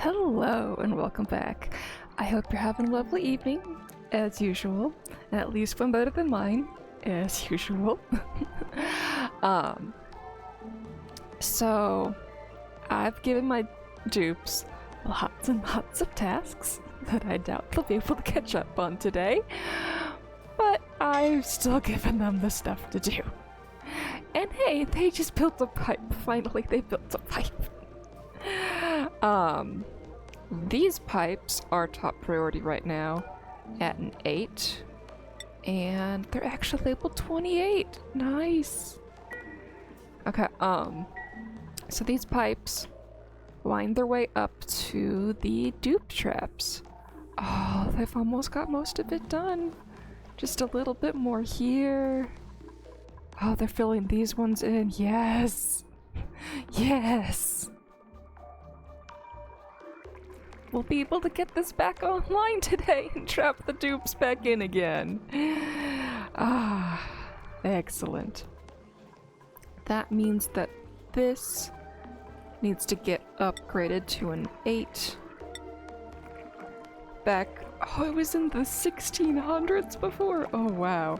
Hello and welcome back. I hope you're having a lovely evening, as usual, and at least one better than mine, as usual. So I've given my dupes lots and lots of tasks that I doubt they'll be able to catch up on today, but I've still given them the stuff to do. And hey, they just built a pipe. Finally, they built a pipe. These pipes are top priority right now at an 8, and they're actually labeled 28. Nice. Okay, so these pipes wind their way up to the dupe traps. Oh, they've almost got most of it done. Just a little bit more here. Oh, they're filling these ones in. Yes. Yes. We'll be able to get this back online today and trap the dupes back in again. Ah, excellent. That means that this needs to get upgraded to an 8. Back, oh, it was in the 1600s before. Oh, wow.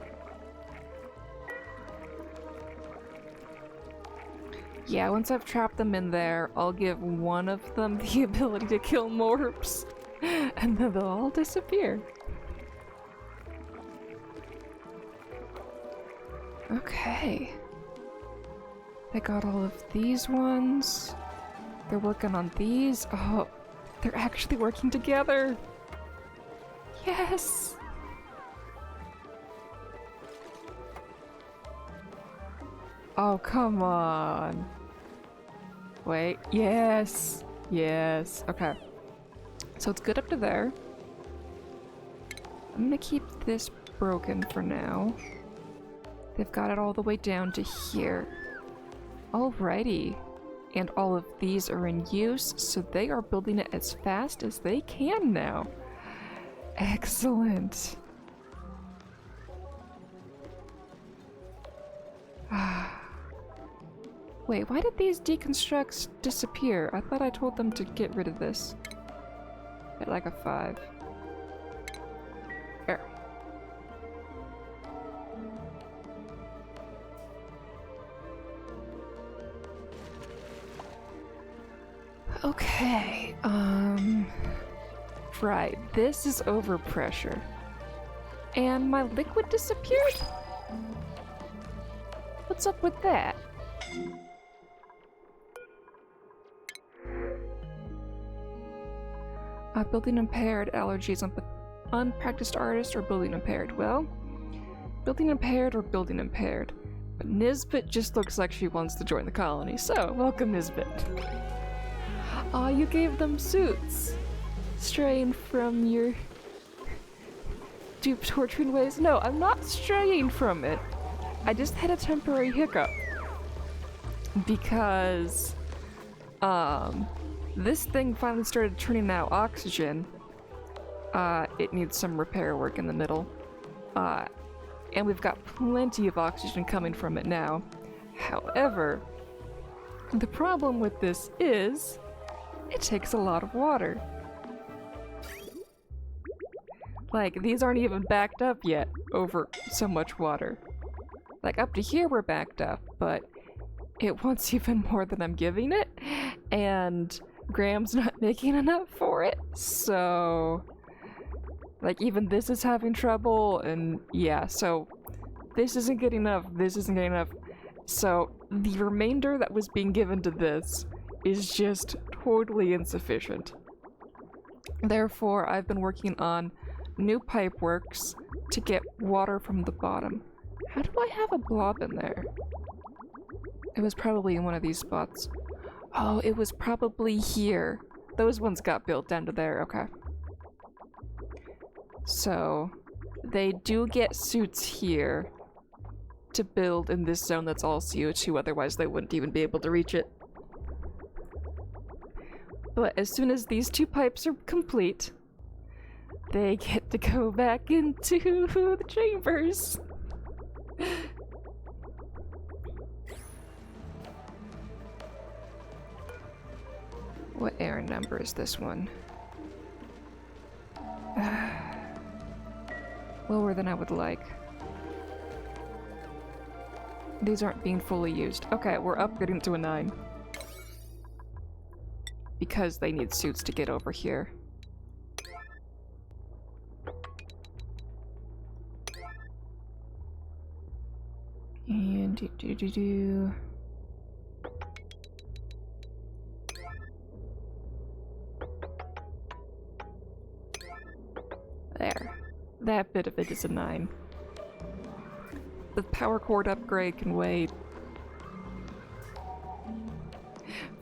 Yeah, once I've trapped them in there, I'll give one of them the ability to kill morbs, and then they'll all disappear. Okay. They got all of these ones. They're working on these. Oh, they're actually working together. Yes! Oh, come on. Wait, yes, yes, okay. So it's good up to there. I'm gonna keep this broken for now. They've got it all the way down to here. Alrighty. And all of these are in use, so they are building it as fast as they can now. Excellent. Wait, why did these deconstructs disappear? I thought I told them to get rid of this. At like a 5. There. Okay, right, this is overpressure. And my liquid disappeared? What's up with that? Building impaired, allergies, unpracticed artist, or building impaired? Well, building impaired or building impaired. But Nisbet just looks like she wants to join the colony, so welcome Nisbet. Aw, you gave them suits. Straying from your dupe torturing ways? No, I'm not straying from it. I just had a temporary hiccup. Because, this thing finally started turning out oxygen. It needs some repair work in the middle. And we've got plenty of oxygen coming from it now. However, the problem with this is it takes a lot of water. Like, these aren't even backed up yet over so much water. Like, up to here we're backed up, but it wants even more than I'm giving it, and Graham's not making enough for it, so like even this is having trouble, and yeah, so this isn't getting enough, this isn't getting enough, so the remainder that was being given to this is just totally insufficient. Therefore, I've been working on new pipe works to get water from the bottom. How do I have a blob in there? It was probably in one of these spots. Oh, it was probably here. Those ones got built down to there, okay. So, they do get suits here to build in this zone that's all CO2, otherwise they wouldn't even be able to reach it. But as soon as these 2 pipes are complete, they get to go back into the chambers. What air number is this one? Lower than I would like. These aren't being fully used. Okay, we're upgrading to a 9. Because they need suits to get over here. And do. There. That bit of it is a 9. The power cord upgrade can wait.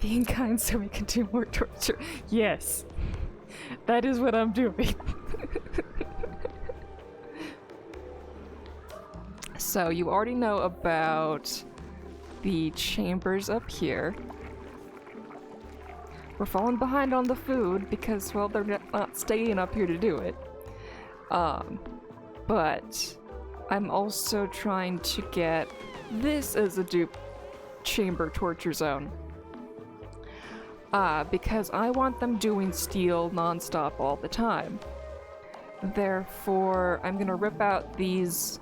Being kind so we can do more torture. Yes. That is what I'm doing. So, you already know about the chambers up here. We're falling behind on the food because, well, they're not staying up here to do it. But I'm also trying to get this as a dupe chamber torture zone. Because I want them doing steel non-stop all the time. Therefore, I'm gonna rip out these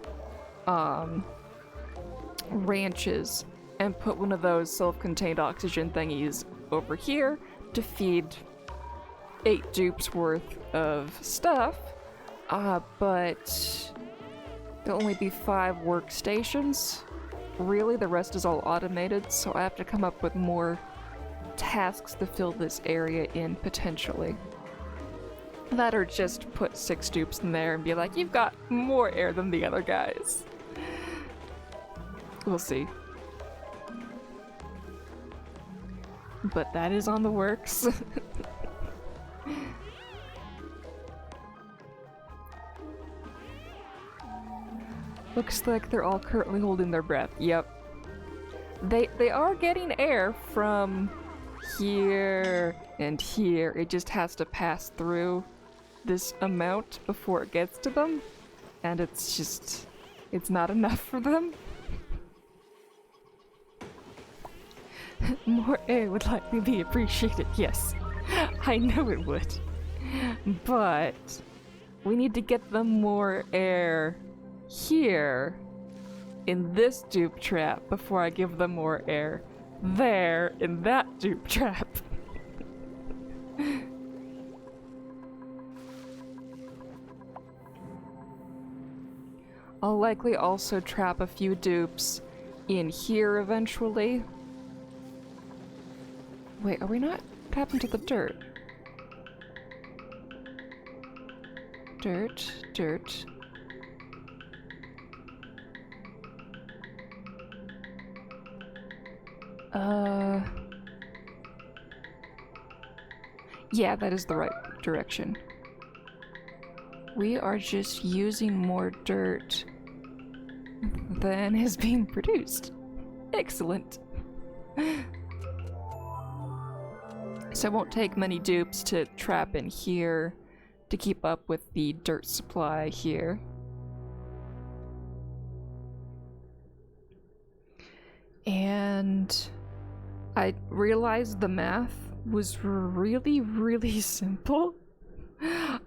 ranches and put one of those self-contained oxygen thingies over here to feed 8 dupes worth of stuff. But there'll only be 5 workstations. Really, the rest is all automated, so I have to come up with more tasks to fill this area in, potentially. That or just put 6 dupes in there and be like, you've got more air than the other guys. We'll see. But that is on the works. Looks like they're all currently holding their breath. Yep. They are getting air from here and here. It just has to pass through this amount before it gets to them. And it's just... it's not enough for them. More air would likely be appreciated, yes. I know it would. But we need to get them more air here in this dupe trap before I give them more air there in that dupe trap. I'll likely also trap a few dupes in here eventually. Wait, are we not tapping to the dirt? Dirt. Yeah, that is the right direction. We are just using more dirt than is being produced. Excellent. So it won't take many dupes to trap in here to keep up with the dirt supply here. And I realized the math was really simple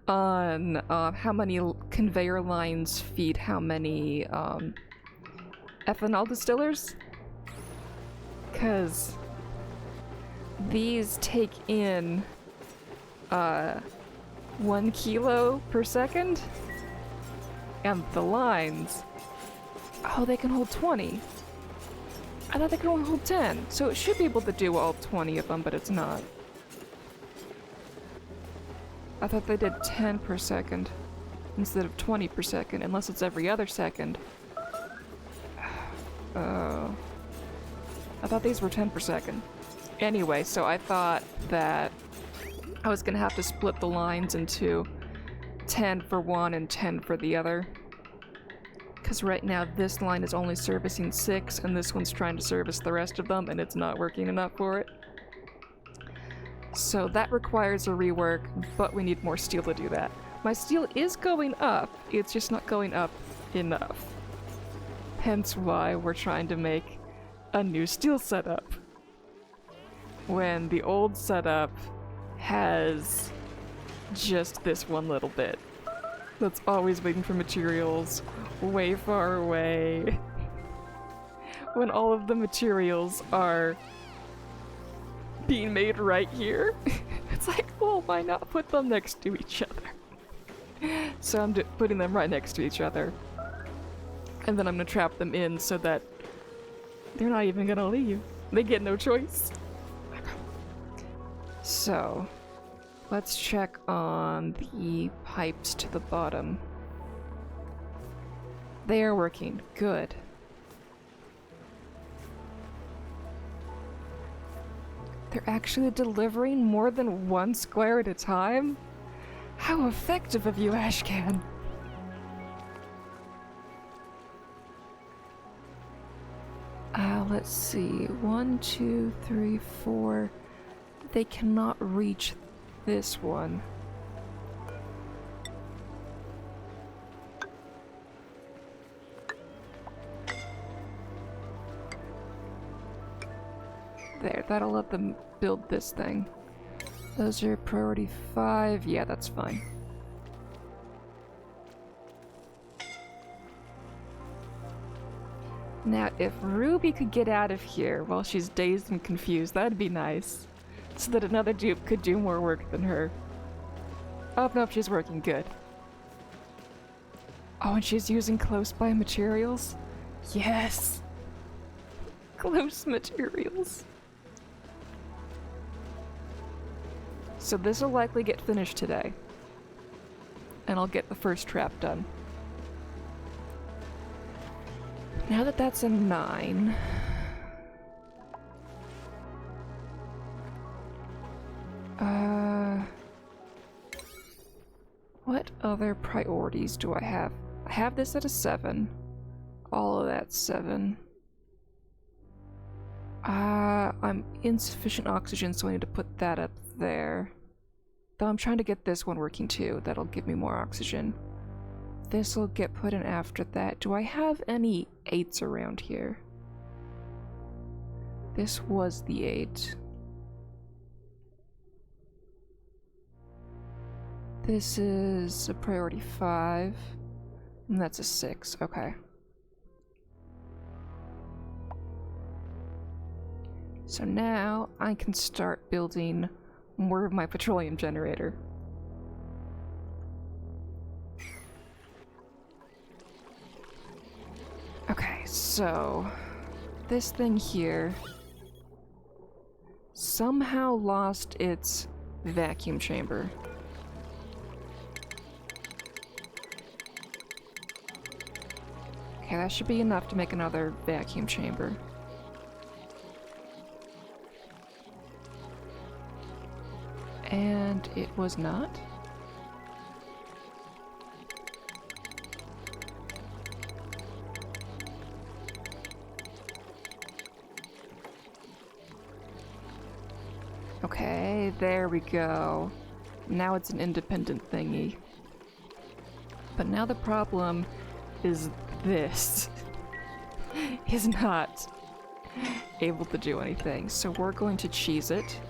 on how many conveyor lines feed how many ethanol distillers. Because these take in 1 kilo per second, and the lines, oh, they can hold 20. I thought they could only hold 10, so it should be able to do all 20 of them, but it's not. I thought they did 10 per second instead of 20 per second, unless it's every other second. I thought these were 10 per second. Anyway, so I thought that I was gonna have to split the lines into 10 for one and 10 for the other. Because right now this line is only servicing 6 and this one's trying to service the rest of them and it's not working enough for it. So that requires a rework, but we need more steel to do that. My steel is going up, it's just not going up enough. Hence why we're trying to make a new steel setup. When the old setup has just this one little bit that's always waiting for materials way far away. When all of the materials are being made right here. It's like, well, why not put them next to each other? So I'm putting them right next to each other. And then I'm gonna trap them in so that they're not even gonna leave. They get no choice. So, let's check on the pipes to the bottom. They are working. Good. They're actually delivering more than one square at a time? How effective of you, Ashcan! Let's see. 1, 2, 3, 4. They cannot reach this one. There, that'll let them build this thing. Those are priority 5. Yeah, that's fine. Now, if Ruby could get out of here while she's dazed and confused, that'd be nice. So that another dupe could do more work than her. Oh, nope, she's working good. Oh, and she's using close by materials? Yes! Close materials. So this will likely get finished today. And I'll get the first trap done. Now that that's a 9... what other priorities do I have? I have this at a 7. All of that's 7. I'm insufficient oxygen, so I need to put that up there. Though I'm trying to get this one working too. That'll give me more oxygen. This will get put in after that. Do I have any 8s around here? This was the 8. This is a priority 5. And that's a 6. Okay. So now I can start building more of my petroleum generator. Okay, so this thing here somehow lost its vacuum chamber. Okay, that should be enough to make another vacuum chamber. And it was not. Okay, there we go. Now it's an independent thingy. But now the problem is this is not able to do anything. So we're going to cheese it.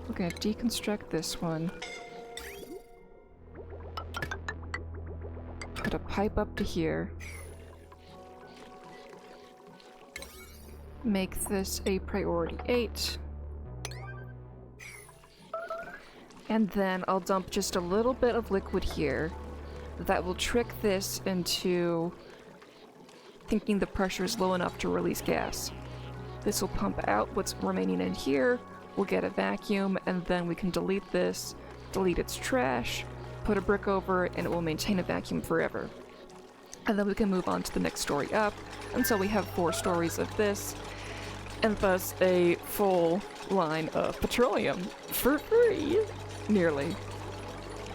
We're gonna deconstruct this one. Put a pipe up to here. Make this a priority 8. And then I'll dump just a little bit of liquid here that will trick this into thinking the pressure is low enough to release gas. This will pump out what's remaining in here, we'll get a vacuum, and then we can delete this, delete its trash, put a brick over it, and it will maintain a vacuum forever. And then we can move on to the next story up until we have 4 stories of this, and thus a full line of petroleum for free. Nearly.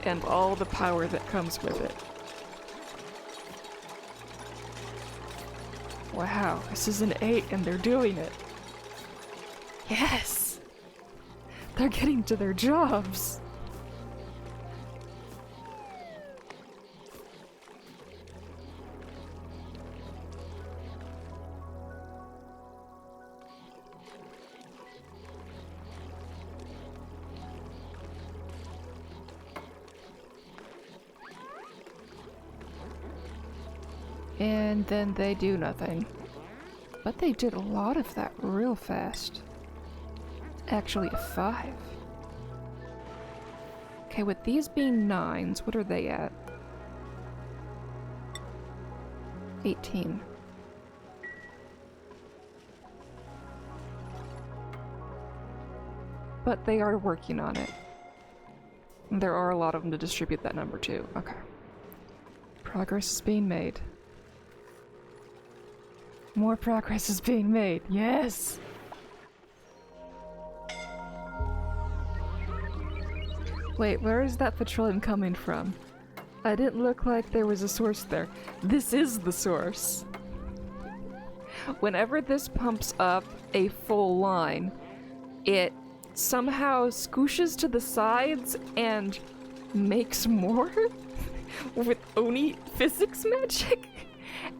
And all the power that comes with it. Wow, this is an 8 and they're doing it. Yes! They're getting to their jobs! And then they do nothing. But they did a lot of that real fast. Actually, a 5. Okay, with these being 9s, what are they at? 18. But they are working on it. There are a lot of them to distribute that number to. Okay. Progress is being made. More progress is being made. Yes! Wait, where is that petroleum coming from? I didn't look like there was a source there. This is the source. Whenever this pumps up a full line, it somehow scooshes to the sides and makes more with Oni physics magic.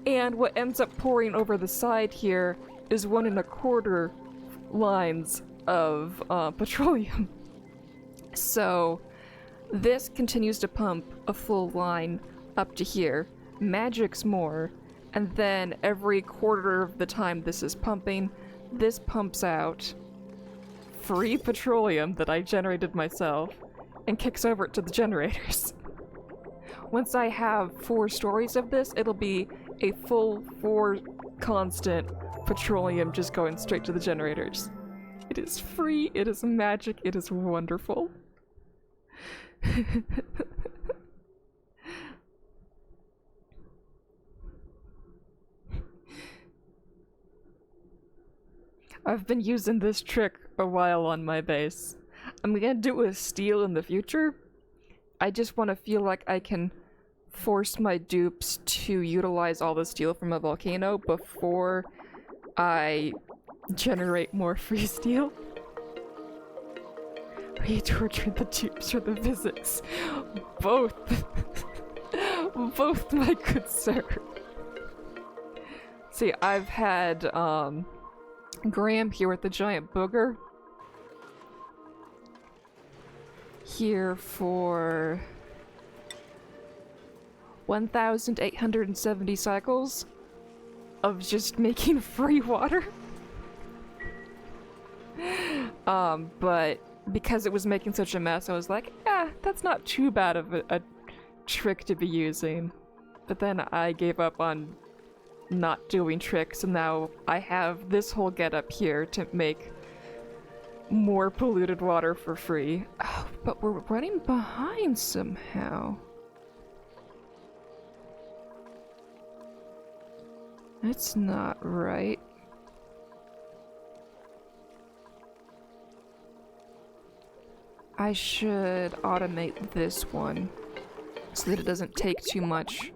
And what ends up pouring over the side here is 1 1/4 lines of petroleum. So this continues to pump a full line up to here, magic's more, and then every quarter of the time this is pumping, this pumps out free petroleum that I generated myself and kicks over to the generators. Once I have 4 stories of this, it'll be a full 4 constant petroleum just going straight to the generators. It is free, it is magic, it is wonderful. I've been using this trick a while on my base. I'm gonna do a steel in the future. I just want to feel like I can force my dupes to utilize all the steel from a volcano before I generate more free steel. We tortured the dupes for the physics. Both. Both, my good sir. See, I've had, Graham here with the giant booger. Here for 1,870 cycles of just making free water. But because it was making such a mess, I was like, that's not too bad of a trick to be using. But then I gave up on not doing tricks, and now I have this whole getup here to make more polluted water for free. Oh, but we're running behind somehow. That's not right. I should automate this one so that it doesn't take too much.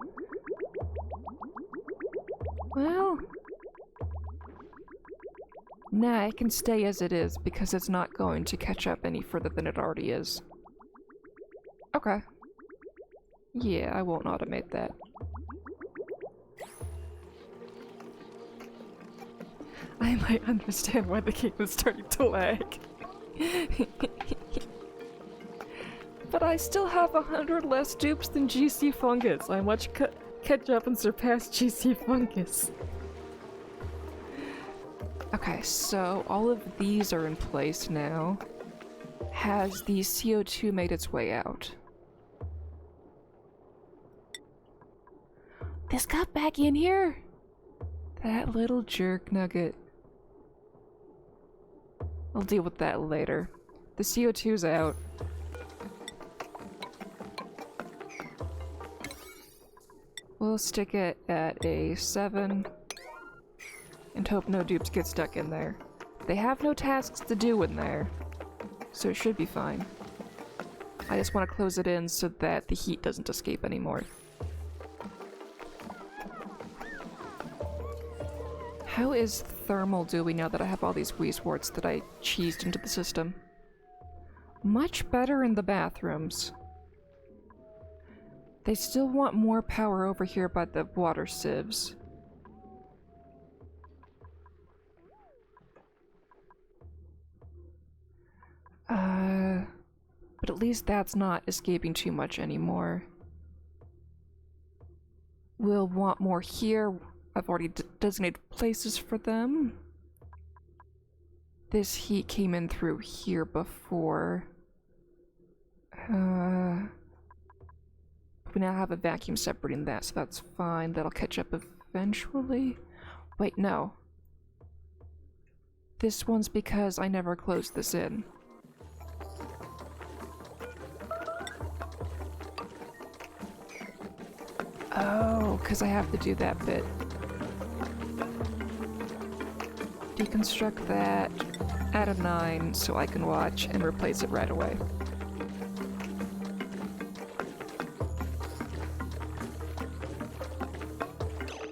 Well, nah, it can stay as it is because it's not going to catch up any further than it already is. Okay. Yeah, I won't automate that. I might understand why the game is starting to lag. But I still have 100 less dupes than GC Fungus. I much catch up and surpass GC Fungus. Okay, so all of these are in place now. Has the CO2 made its way out? This got back in here? That little jerk nugget. I'll deal with that later. The CO2's out. We'll stick it at a 7 and hope no dupes get stuck in there. They have no tasks to do in there, so it should be fine. I just want to close it in so that the heat doesn't escape anymore. How is thermal doing now that I have all these Weezeworts that I cheesed into the system? Much better in the bathrooms. They still want more power over here by the water sieves. But at least that's not escaping too much anymore. We'll want more here. I've already designated places for them. This heat came in through here before. We now have a vacuum separating that, so that's fine. That'll catch up eventually. Wait, no. This one's because I never closed this in. Oh, because I have to do that bit. Deconstruct that, add a 9 so I can watch and replace it right away.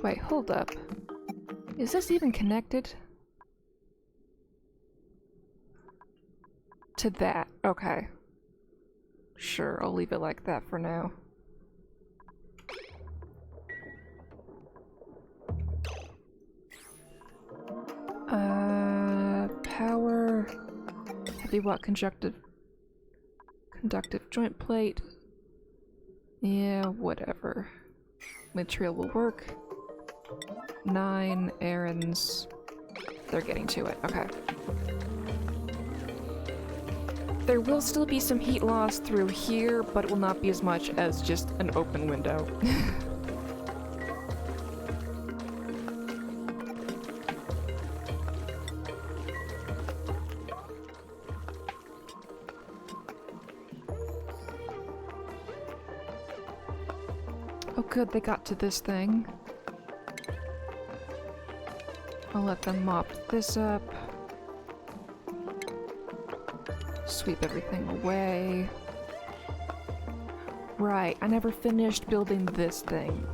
Wait, hold up. Is this even connected? To that, okay. Sure, I'll leave it like that for now. Power, heavy watt conductive joint plate. Yeah, whatever. Material will work. 9 errands. They're getting to it, okay. There will still be some heat loss through here, but it will not be as much as just an open window. Oh good, they got to this thing. I'll let them mop this up. Sweep everything away. Right, I never finished building this thing.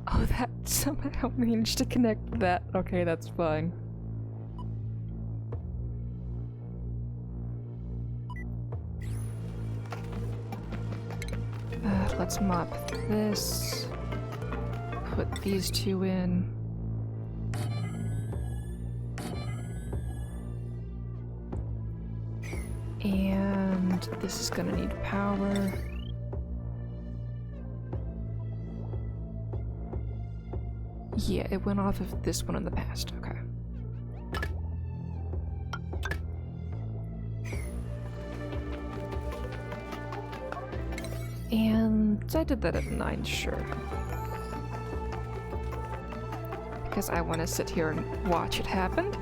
Oh, that somehow managed to connect that. Okay, that's fine. Let's mop this. Put these two in. And this is gonna need power. Yeah, it went off of this one in the past. Okay. And I did that at 9, sure. Because I want to sit here and watch it happen.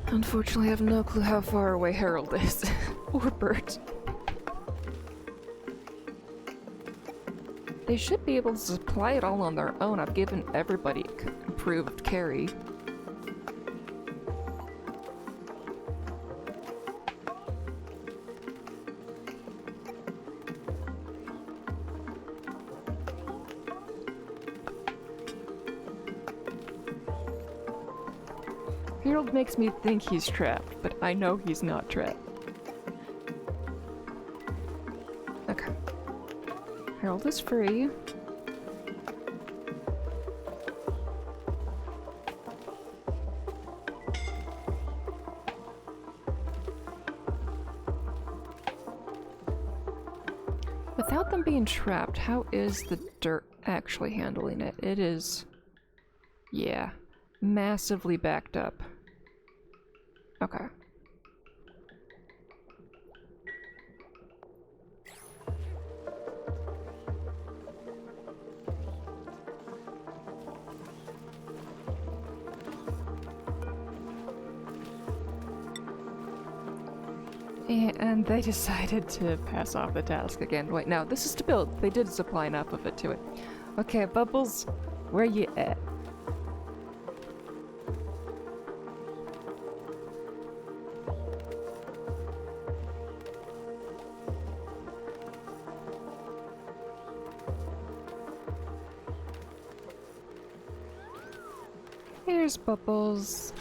Unfortunately, I have no clue how far away Harold is. Or Bert. They should be able to supply it all on their own. I've given everybody improved carry. Harold makes me think he's trapped, but I know he's not trapped. Okay. Harold is free. Without them being trapped, how is the dirt actually handling it? It is... yeah. Massively backed up. Okay. And they decided to pass off the task again. Wait, now this is to build. They did supply enough of it to it. Okay, Bubbles, where you at? Here's Bubbles.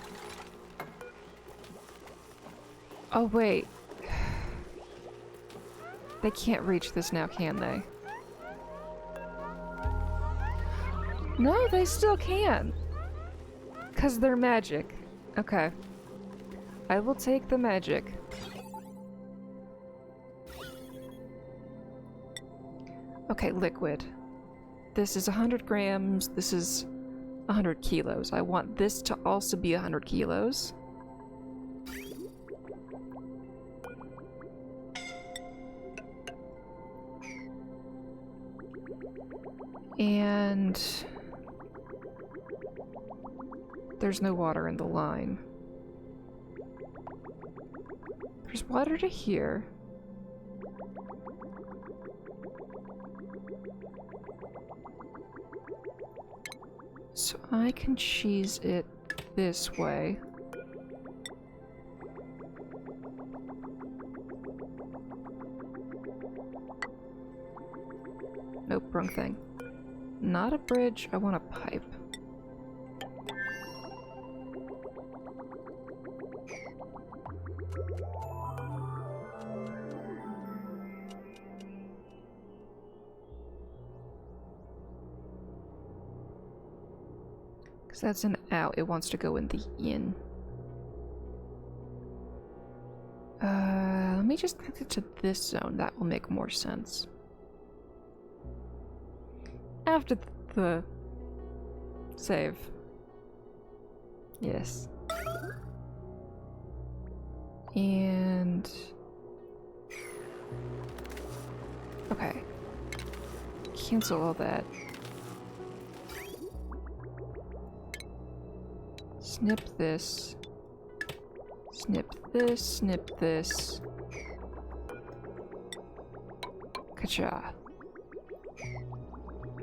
Oh, wait. They can't reach this now, can they? No, they still can. 'Cause they're magic. Okay. I will take the magic. Okay, liquid. This is 100 grams. This is 100 kilos. I want this to also be 100 kilos. And there's no water in the line. There's water to here. So I can cheese it this way. Nope, wrong thing. Not a bridge, I want a pipe. Because that's an out, it wants to go in the in. Let me just connect it to this zone, that will make more sense. After the save. Yes. And... okay. Cancel all that. Snip this. Snip this, snip this. Ka-cha.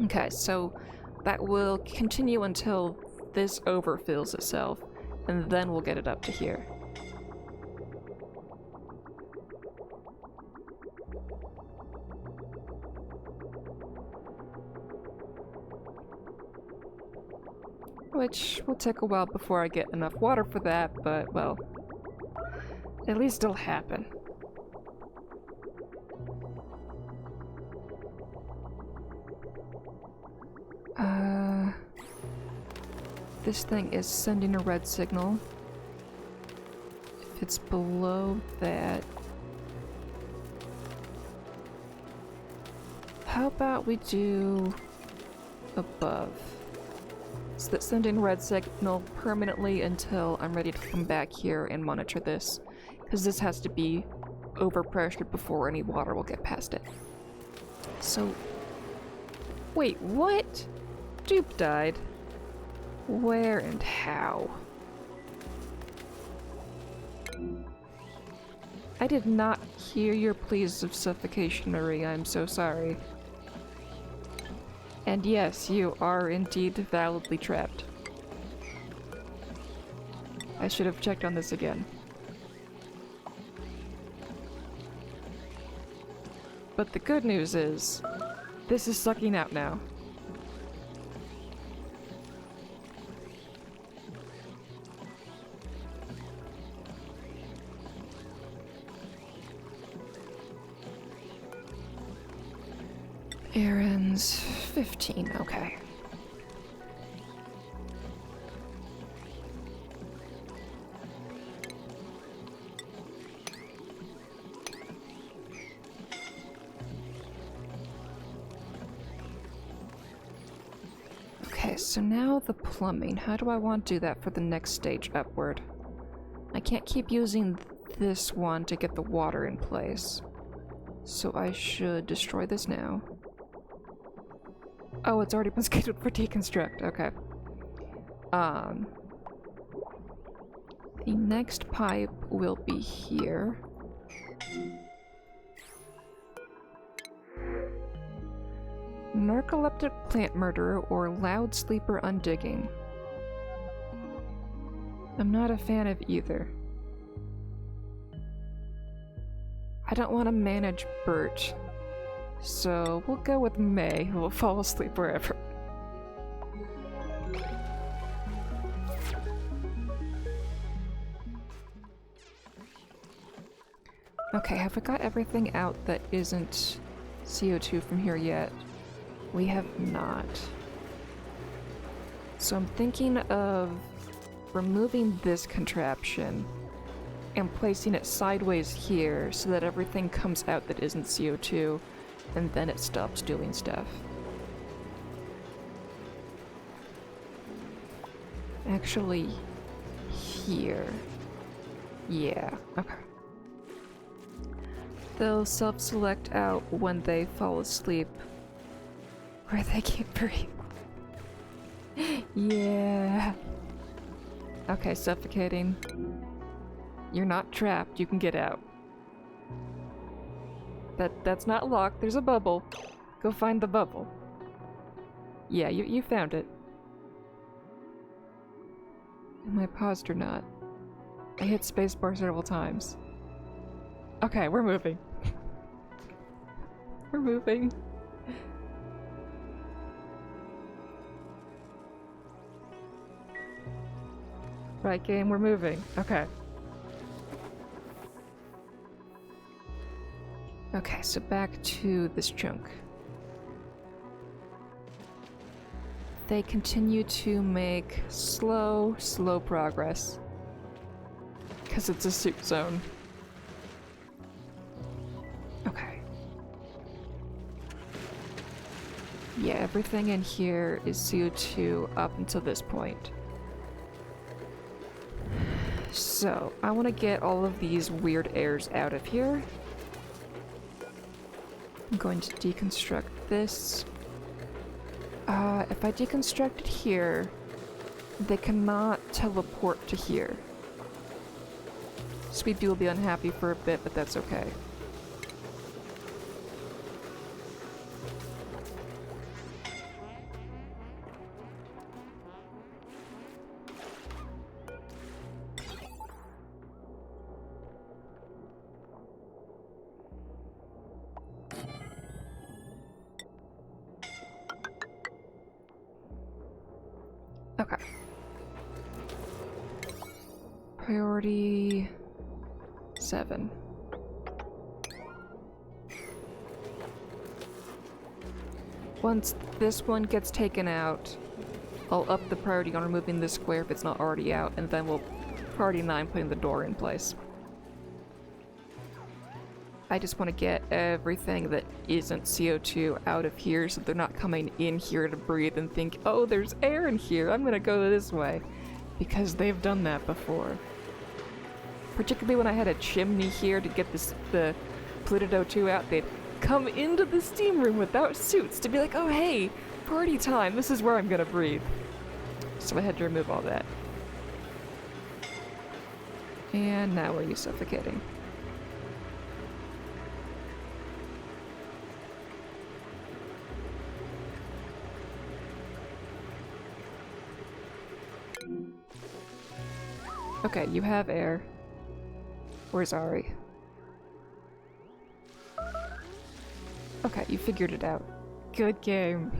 Okay, so that will continue until this overfills itself, and then we'll get it up to here. Which will take a while before I get enough water for that, but, well, at least it'll happen. This thing is sending a red signal. If it's below that... how about we do above? So that's sending red signal permanently until I'm ready to come back here and monitor this. Because this has to be overpressured before any water will get past it. So... wait, what? Dupe died. Where and how? I did not hear your pleas of suffocation, Marie. I'm so sorry. And yes, you are indeed validly trapped. I should have checked on this again. But the good news is, this is sucking out now. Errands 15, okay. Okay, so now the plumbing. How do I want to do that for the next stage upward? I can't keep using this one to get the water in place. So I should destroy this now. Oh, it's already been scheduled for deconstruct. Okay. The next pipe will be here. Narcoleptic plant murderer or loud sleeper undigging. I'm not a fan of either. I don't want to manage Bert. So we'll go with May, who will fall asleep wherever. Okay, have we got everything out that isn't CO2 from here yet? We have not. So I'm thinking of removing this contraption and placing it sideways here so that everything comes out that isn't CO2, and then it stops doing stuff. Actually, here. Yeah, okay. They'll self-select out when they fall asleep, where they can't breathe. Yeah. Okay, suffocating. You're not trapped, you can get out. That's not locked, there's a bubble. Go find the bubble. Yeah, you found it. Am I paused or not? I hit spacebar several times. Okay, we're moving. We're moving. Right, game, we're moving. Okay. Okay, so back to this chunk. They continue to make slow progress. Because it's a suit zone. Okay. Yeah, everything in here is CO2 up until this point. So, I want to get all of these weird airs out of here. I'm going to deconstruct this. If I deconstruct it here, they cannot teleport to here. Sweepy will be unhappy for a bit, but that's okay. Okay. Priority 7. Once this one gets taken out, I'll up the priority on removing this square if it's not already out, and then we'll priority 9 putting the door in place. I just want to get everything that isn't CO2 out of here so they're not coming in here to breathe and think, oh, there's air in here, I'm gonna go this way. Because they've done that before. Particularly when I had a chimney here to get the polluted O2 out, they'd come into the steam room without suits to be like, oh hey, party time, this is where I'm gonna breathe. So I had to remove all that. And now are you suffocating? Okay, you have air. Where's Ari? Okay, you figured it out. Good game.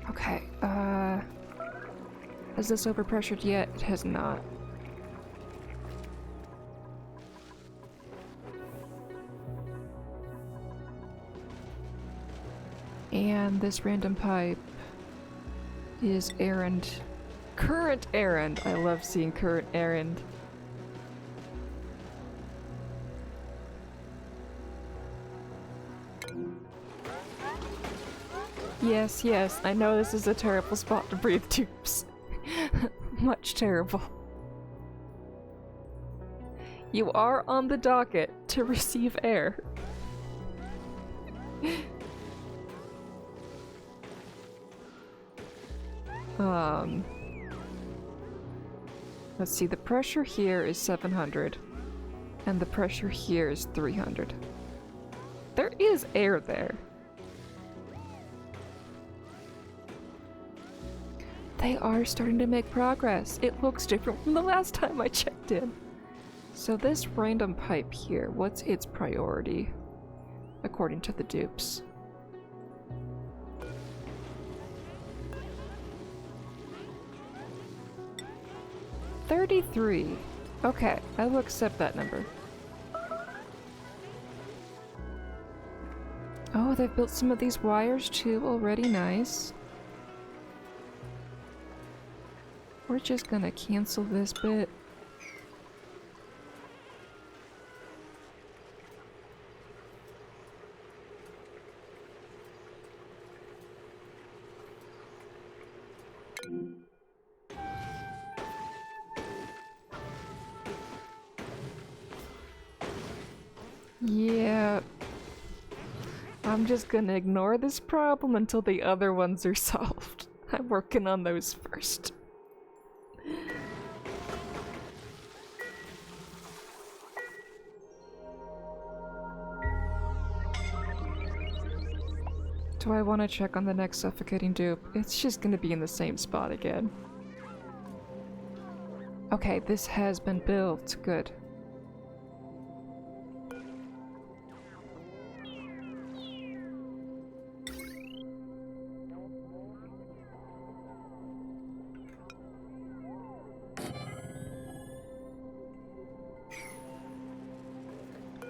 Okay, has this overpressured yet? It has not. And this random pipe is errand. Current errand! I love seeing current errand. Yes, yes, I know this is a terrible spot to breathe tubes. Much terrible. You are on the docket to receive air. Let's see, the pressure here is 700, and the pressure here is 300. There is air there. They are starting to make progress. It looks different from the last time I checked in. So this random pipe here, what's its priority? According to the dupes. 33. Okay, I will accept that number. Oh, they've built some of these wires too already, nice. We're just gonna cancel this bit. Yeah. I'm just gonna ignore this problem until the other ones are solved. I'm working on those first. Do I want to check on the next suffocating dupe? It's just gonna be in the same spot again. Okay, this has been built. Good.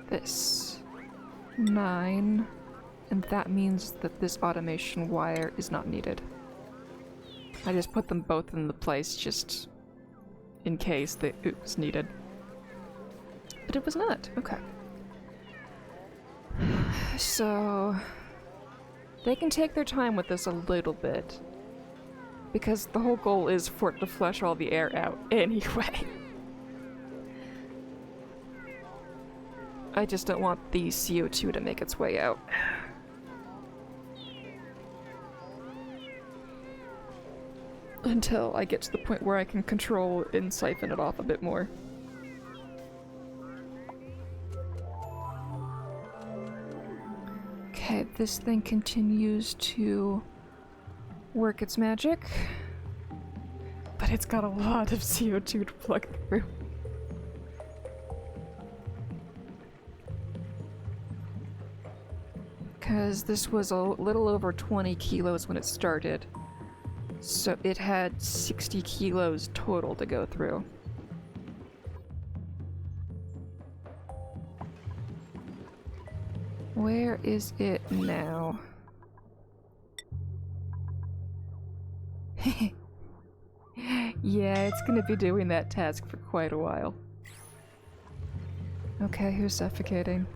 This. 9. And that means that this automation wire is not needed. I just put them both in the place just in case it was needed. But it was not. Okay. So they can take their time with this a little bit. Because the whole goal is for it to flush all the air out anyway. I just don't want the CO2 to make its way out. Until I get to the point where I can control and siphon it off a bit more. Okay, this thing continues to work its magic. But it's got a lot of CO2 to plug through. Because this was a little over 20 kilos when it started. So it had 60 kilos total to go through. Where is it now? Yeah, it's gonna be doing that task for quite a while. Okay, who's suffocating?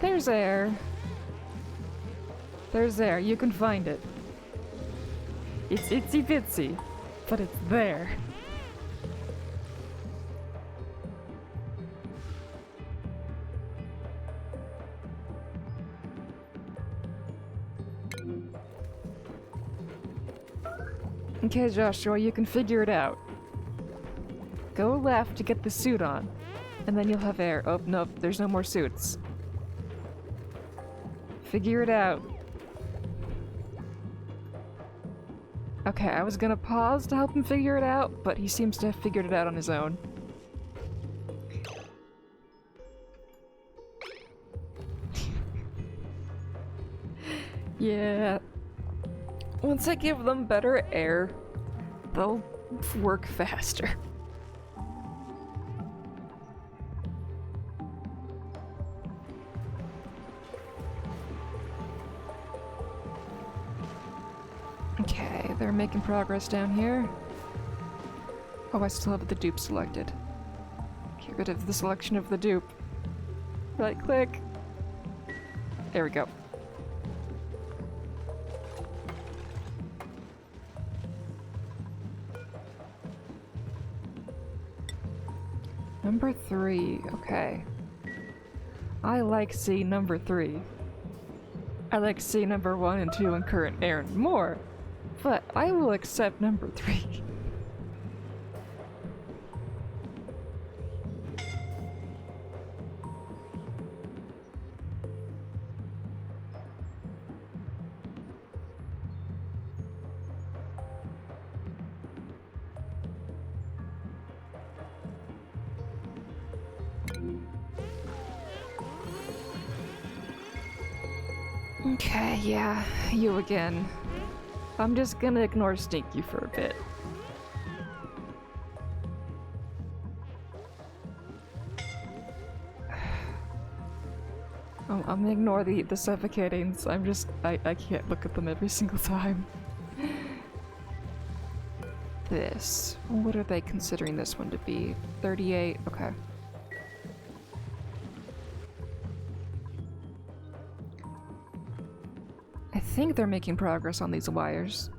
There's air. There's air. You can find it. It's itsy bitsy, but it's there. Okay, Joshua, you can figure it out. Go left to get the suit on, and then you'll have air. Oh, nope, there's no more suits. Figure it out. Okay, I was gonna pause to help him figure it out, but he seems to have figured it out on his own. Yeah. Once I give them better air, they'll work faster. Okay, they're making progress down here. Oh, I still have the dupe selected. Get rid of the selection of the dupe. Right click. There we go. Number 3, okay. I like C number 3. I like C number 1 and 2 and current air more, but I will accept number 3. Okay, yeah, you again. I'm just gonna ignore Stinky for a bit. I'm gonna ignore the suffocatings. I can't look at them every single time. This. What are they considering this one to be? 38? Okay. I think they're making progress on these wires.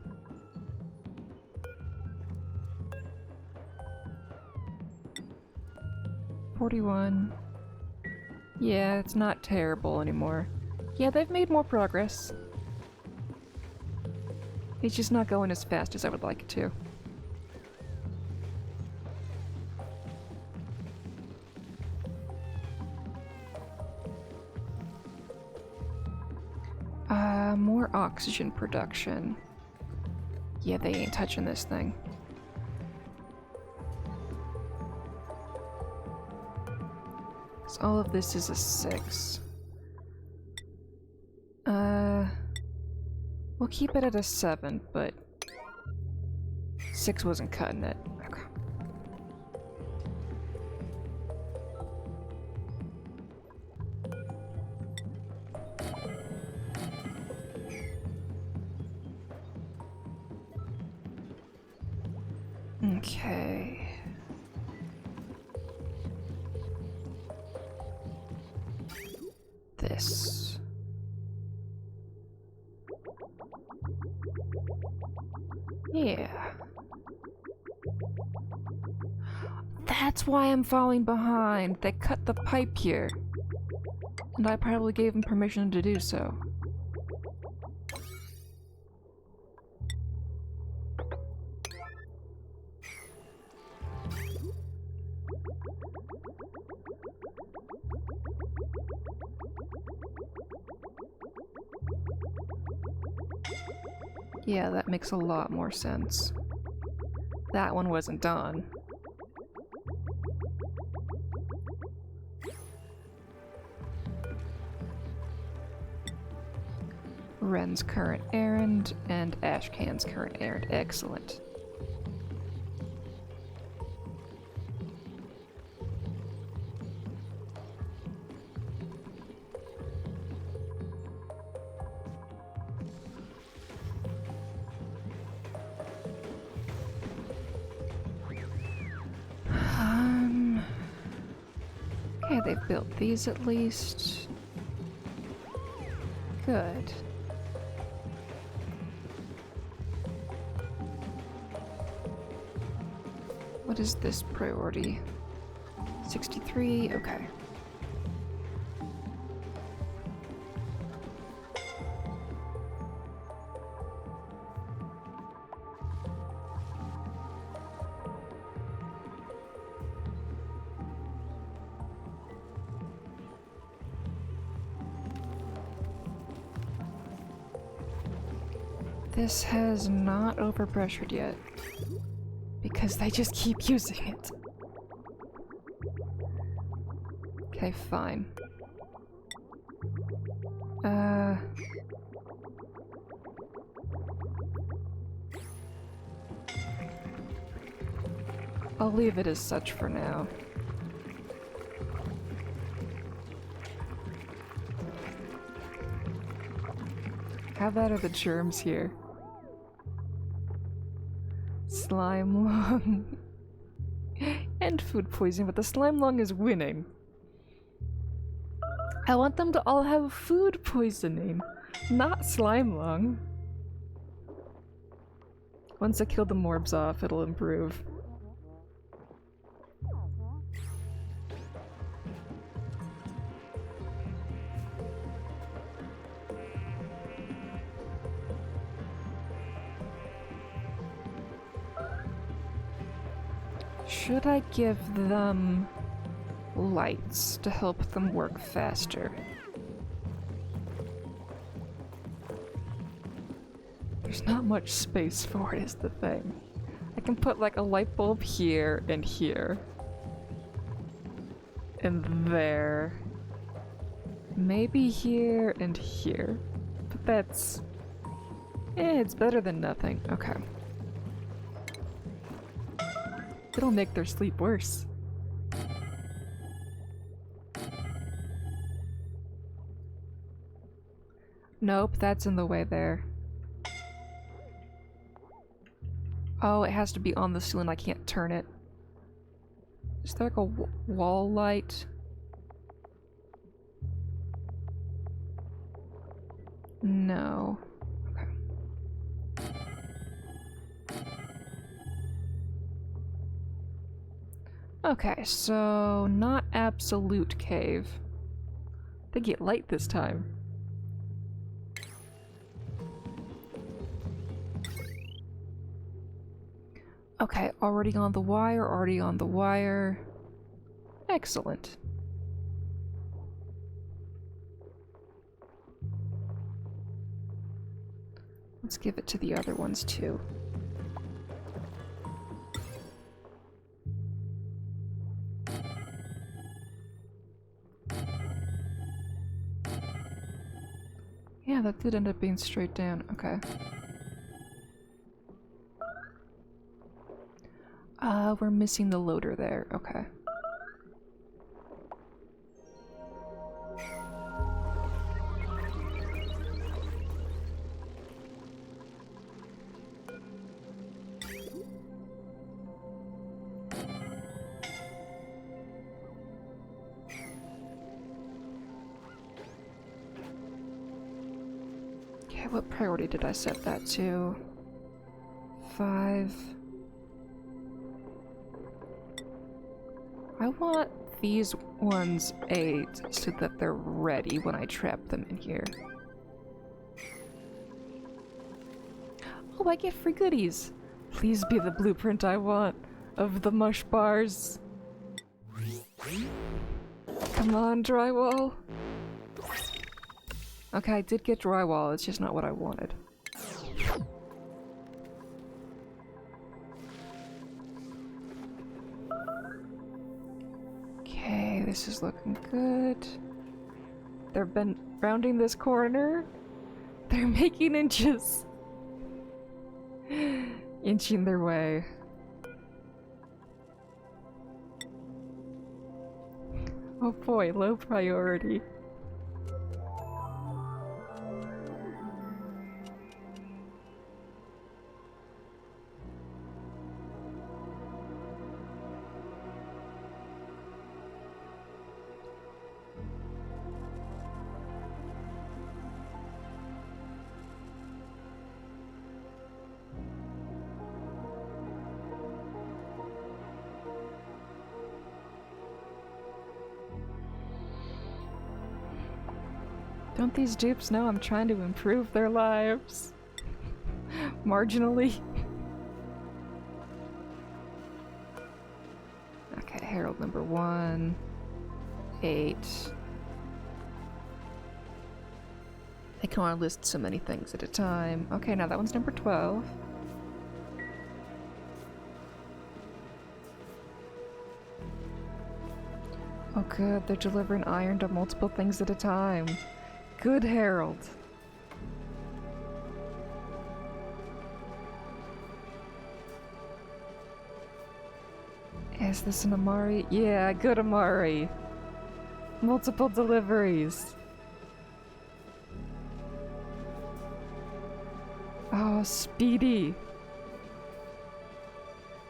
$41. Yeah, it's not terrible anymore. Yeah, they've made more progress. It's just not going as fast as I would like it to. More oxygen production. Yeah, they ain't touching this thing. So all of this is a 6. We'll keep it at a 7, but 6 wasn't cutting it. Okay. Okay. This. Yeah. That's why I'm falling behind. They cut the pipe here. And I probably gave them permission to do so. Yeah, that makes a lot more sense. That one wasn't done. Ren's current errand and Ashcan's current errand. Excellent. Okay, they've built these at least. Good. What is this priority? 63? Okay. This has not overpressured yet. Because they just keep using it. Okay, fine. I'll leave it as such for now. How bad are the germs here? Slime lung. And food poisoning, but the slime lung is winning. I want them to all have food poisoning, not slime lung. Once I kill the morbs off, it'll improve. Should I give them lights to help them work faster? There's not much space for it is the thing. I can put like a light bulb here and here. And there. Maybe here and here. that's... it's better than nothing. Okay. It'll make their sleep worse. Nope, that's in the way there. Oh, it has to be on the ceiling. I can't turn it. Is there like a wall light? No. Okay. Okay, so not absolute cave. They get light this time. Okay, already on the wire, already on the wire. Excellent. Let's give it to the other ones too. Yeah, that did end up being straight down. Okay. We're missing the loader there. Okay. Okay, what priority did I set that to? 5. I want these ones 8 so that they're ready when I trap them in here. Oh, I get free goodies! Please be the blueprint I want of the mush bars. Come on, drywall. Okay, I did get drywall, it's just not what I wanted. Okay, this is looking good. They've been rounding this corner. They're making inches. Inching their way. Oh boy, low priority. Don't these dupes know I'm trying to improve their lives? Marginally. Okay, Herald number 1. 8. I can only list so many things at a time. Okay, now that one's number 12. Oh good, they're delivering iron to multiple things at a time. Good Herald. Is this an Amari? Yeah, good Amari. Multiple deliveries. Oh, speedy.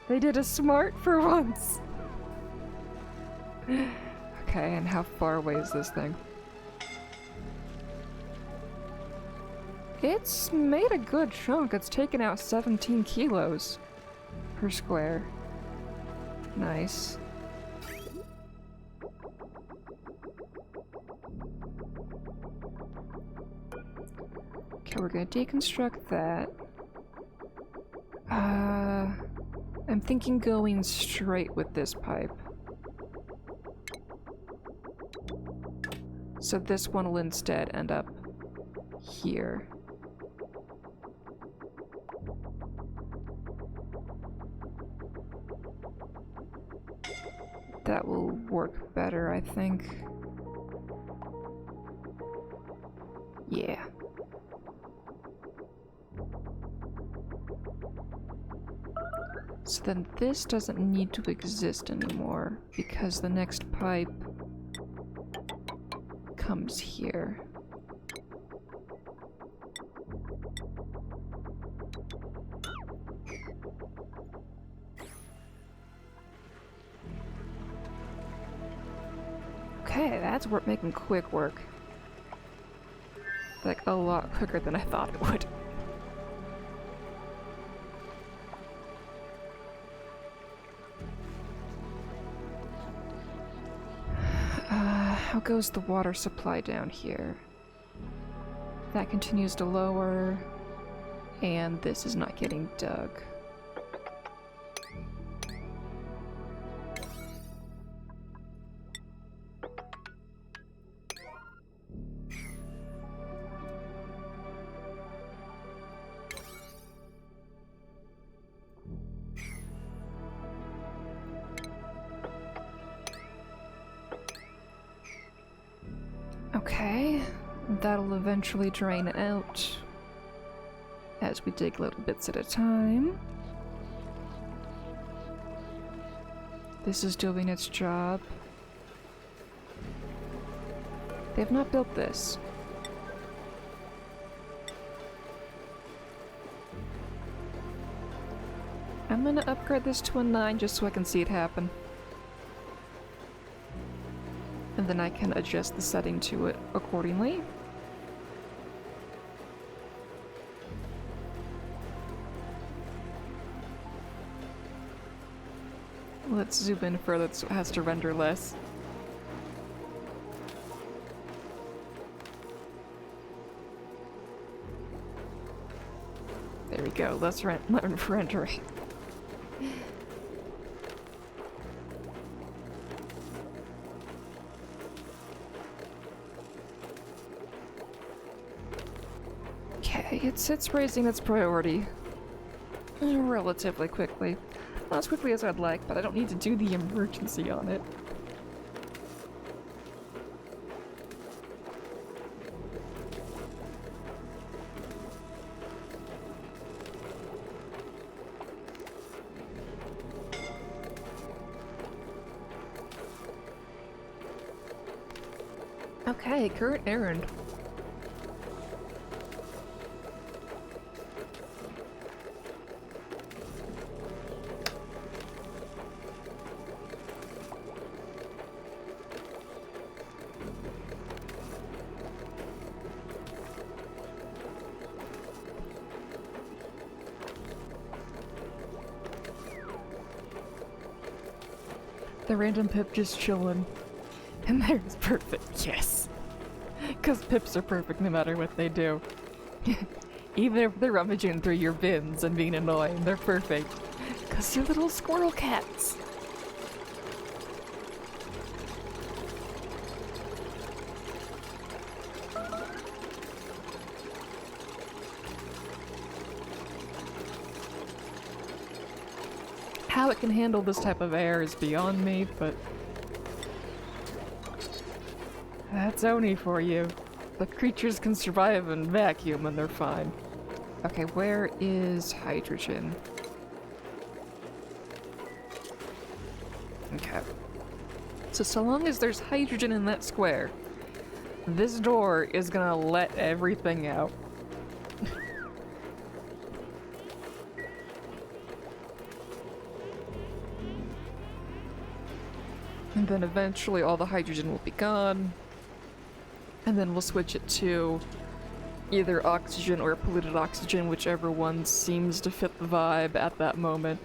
They did a smart for once. Okay, and how far away is this thing? It's made a good chunk. It's taken out 17 kilos per square. Nice. Okay, we're gonna deconstruct that. I'm thinking going straight with this pipe. So this one will instead end up here. That will work better, I think. Yeah. So then this doesn't need to exist anymore because the next pipe comes here. Okay, that's making quick work. Like, a lot quicker than I thought it would. How goes the water supply down here? That continues to lower, and this is not getting dug. Okay, that'll eventually drain out as we dig little bits at a time. This is doing its job. They've not built this. I'm gonna upgrade this to a 9 just so I can see it happen. And then I can adjust the setting to it accordingly. Let's zoom in further so it has to render less. There we go, less rendering. Okay, it's raising its priority relatively quickly. Not as quickly as I'd like, but I don't need to do the emergency on it. Okay, current errand. The random pip just chillin'. And there's perfect, yes. Because pips are perfect no matter what they do. Even if they're rummaging through your bins and being annoying, they're perfect. Because they're little squirrel cats. How it can handle this type of air is beyond me, but that's Oni for you. The creatures can survive in vacuum and they're fine. Okay, where is hydrogen? Okay. So long as there's hydrogen in that square, this door is gonna let everything out. And then eventually all the hydrogen will be gone. And then we'll switch it to either oxygen or polluted oxygen, whichever one seems to fit the vibe at that moment.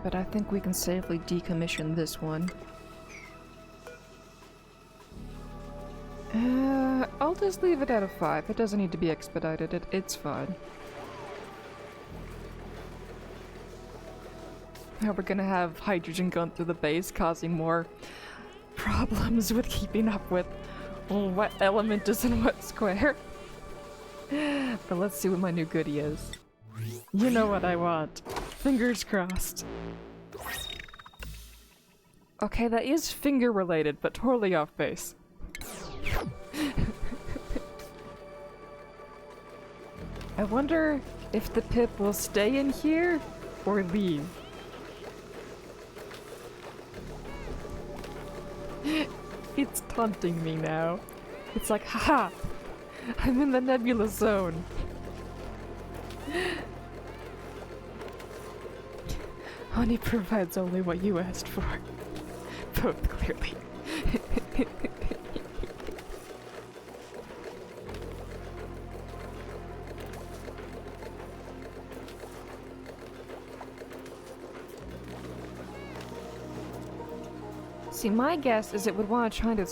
But I think we can safely decommission this one. I'll just leave it at a 5. It doesn't need to be expedited. It's fine. Now we're gonna have hydrogen going through the base, causing more problems with keeping up with what element is in what square. But let's see what my new goodie is. You know what I want. Fingers crossed. Okay, that is finger related, but totally off base. I wonder if the pip will stay in here or leave. It's taunting me now. It's like, haha! I'm in the nebula zone. Honey provides only what you asked for. Both, clearly. See, my guess is it would want to try to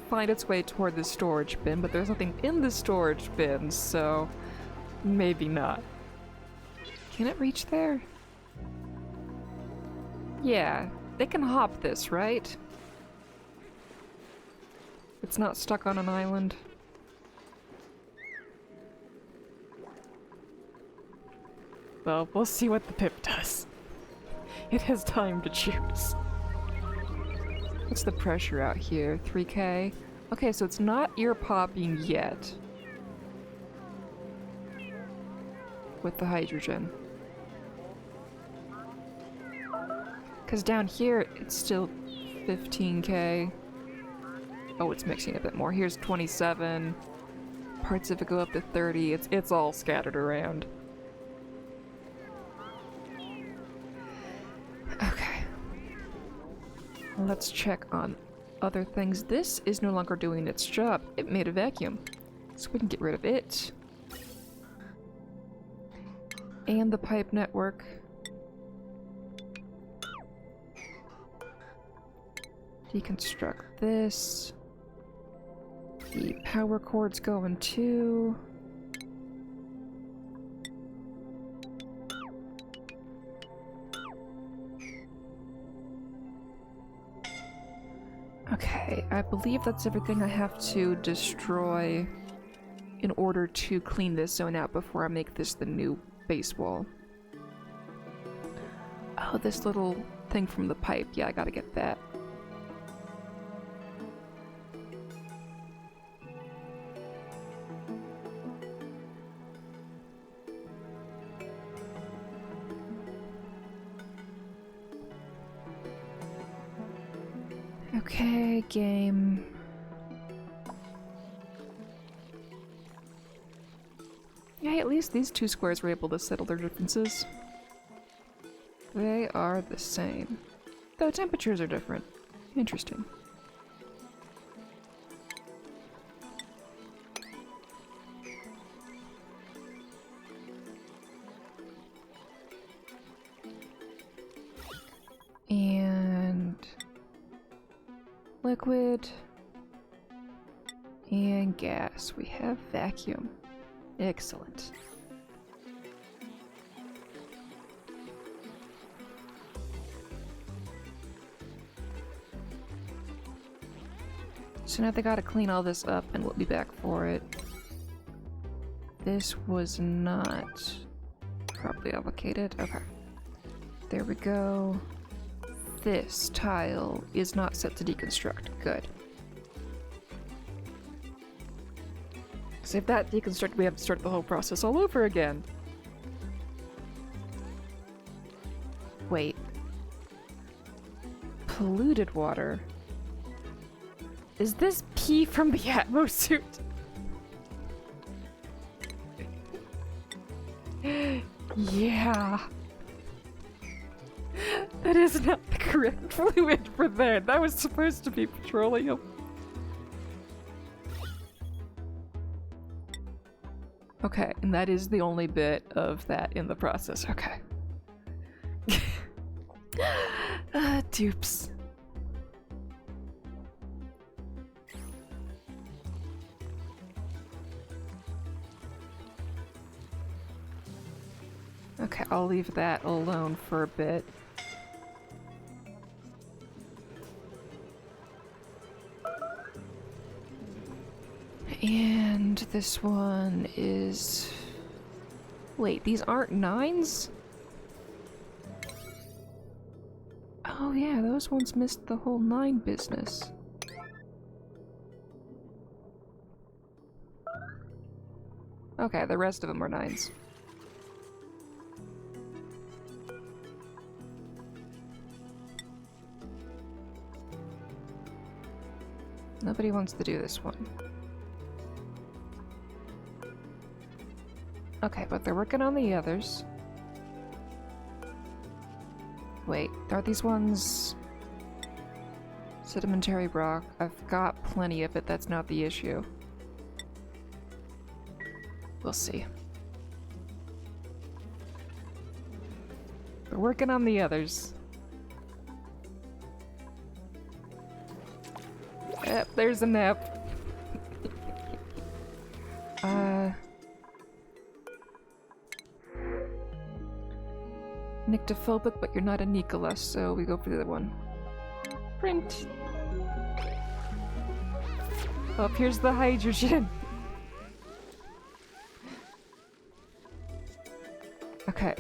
find its way toward the storage bin, but there's nothing in the storage bin, so maybe not. Can it reach there? Yeah, they can hop this, right? It's not stuck on an island. Well, we'll see what the pip does. It has time to choose. What's the pressure out here? 3K? Okay, so it's not ear popping yet. With the hydrogen. Because down here, it's still 15K. Oh, it's mixing a bit more. Here's 27. Parts of it go up to 30. It's all scattered around. Okay. Let's check on other things. This is no longer doing its job. It made a vacuum. So we can get rid of it. And the pipe network. Deconstruct this. The power cord's going too. Okay, I believe that's everything I have to destroy in order to clean this zone out before I make this the new base wall. Oh, this little thing from the pipe. Yeah, I gotta get that. Okay, game. Yeah, at least these two squares were able to settle their differences. They are the same. Though temperatures are different. Interesting. And liquid and gas. We have vacuum. Excellent. So now they gotta clean all this up and we'll be back for it. This was not properly allocated. Okay. There we go. This tile is not set to deconstruct. Good. Because if that deconstructed, we have to start the whole process all over again. Wait. Polluted water. Is this pee from the atmosuit? Yeah. That is not the correct fluid for that. That was supposed to be petroleum. Okay, and that is the only bit of that in the process. Okay. Dupes. Okay, I'll leave that alone for a bit. And this one is... Wait, these aren't 9s? Oh yeah, those ones missed the whole 9 business. Okay, the rest of them are 9s. Nobody wants to do this one. Okay, but they're working on the others. Wait, are these ones sedimentary rock? I've got plenty of it, that's not the issue. We'll see. We're working on the others. Yep, there's a nap. Nyctophobic, but you're not a Nicola, so we go for the other one. Print! Oh, here's the hydrogen! Okay,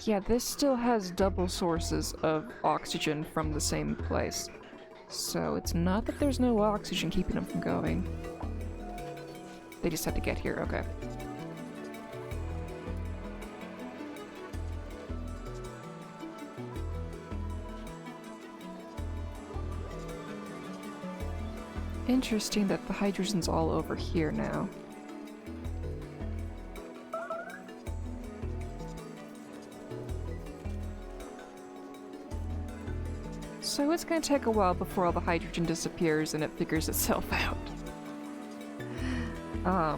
yeah, this still has double sources of oxygen from the same place. So it's not that there's no oxygen keeping them from going. They just have to get here, okay. Interesting that the hydrogen's all over here now. So it's gonna take a while before all the hydrogen disappears and it figures itself out.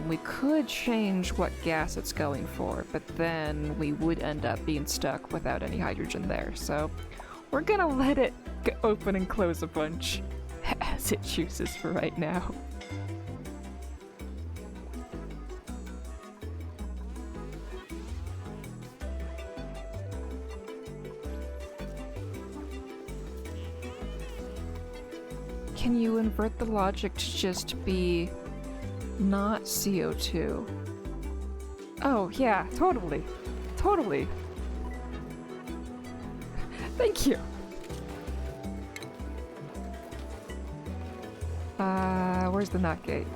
We could change what gas it's going for, but then we would end up being stuck without any hydrogen there, so we're gonna let it open and close a bunch as it chooses for right now. Can you invert the logic to just be not CO2? Oh, yeah, totally. Totally. Thank you. Where's the NOT gate?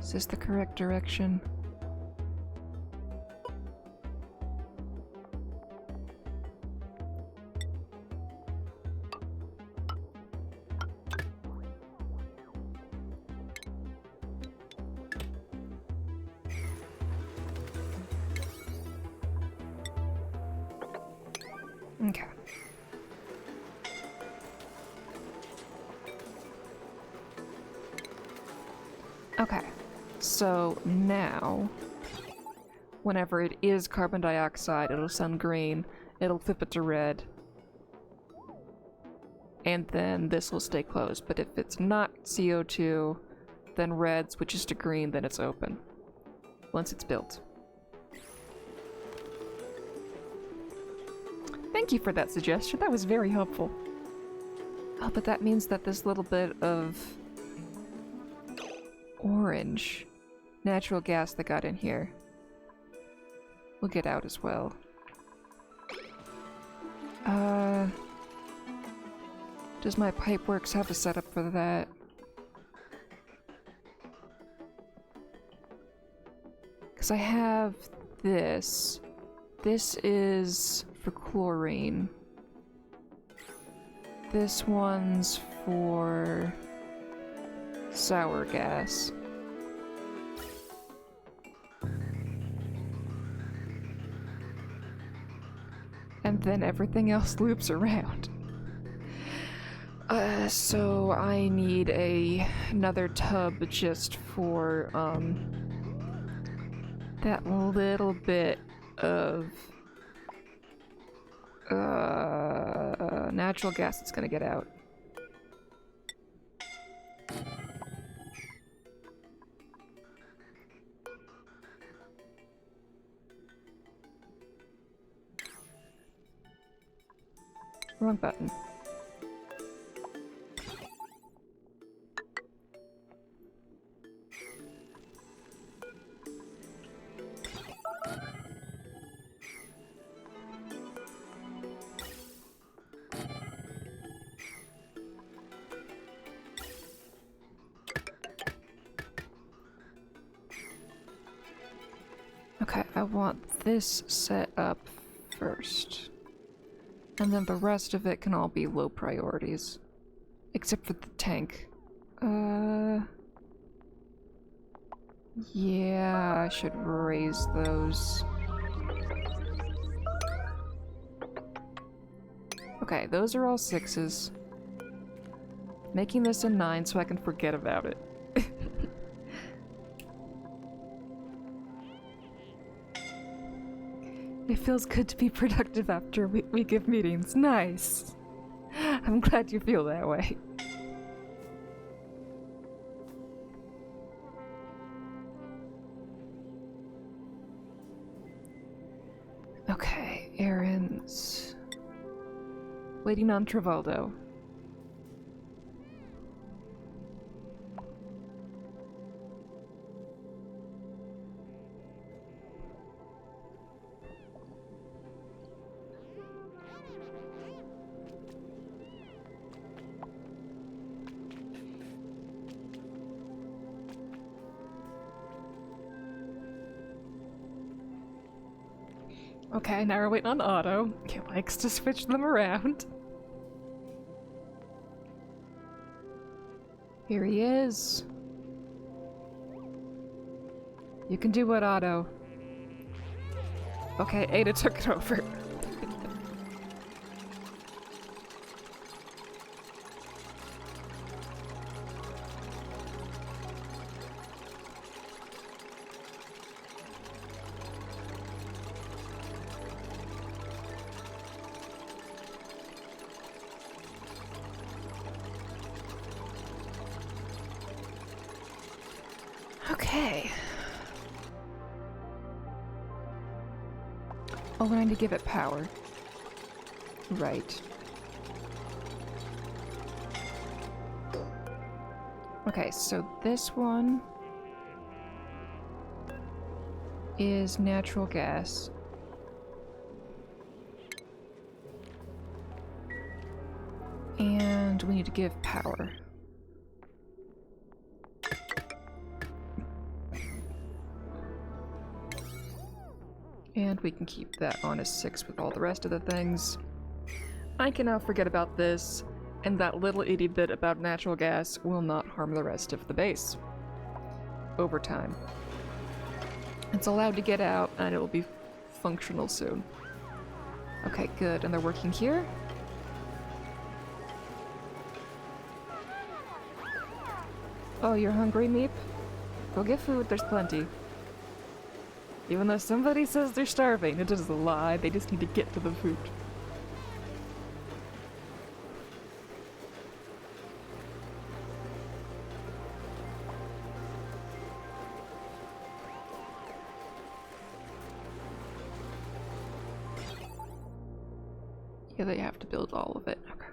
Is this the correct direction? Okay. Okay, so now, whenever it is carbon dioxide, it'll sound green, it'll flip it to red, and then this will stay closed. But if it's not CO2, then red switches to green, then it's open, once it's built. Thank you for that suggestion, that was very helpful. Oh, but that means that this little bit of orange natural gas that got in here will get out as well. Does my Pipeworks have a setup for that? Because I have this. This is for chlorine. This one's for sour gas. And then everything else loops around. So I need another tub just for, that little bit of, natural gas that's gonna get out. Wrong button. I want this set up first. And then the rest of it can all be low priorities. Except for the tank. Yeah, I should raise those. Okay, those are all 6s. Making this a 9 so I can forget about it. It feels good to be productive after a week of meetings. Nice! I'm glad you feel that way. Okay, errands. Waiting on Travaldo. Okay, now we're waiting on Otto. He likes to switch them around. Here he is. You can do it, Otto. Okay, Ada took it over. Okay. Oh, we need to give it power. Right. Okay, so this one is natural gas. And we need to give power. And we can keep that on as 6 with all the rest of the things. I can now forget about this, and that little itty bit about natural gas will not harm the rest of the base. Over time. It's allowed to get out, and it will be functional soon. Okay, good. And they're working here? Oh, you're hungry, Meep? Go get food, there's plenty. Even though somebody says they're starving, it is a lie, they just need to get to the food. Yeah, they have to build all of it. Okay.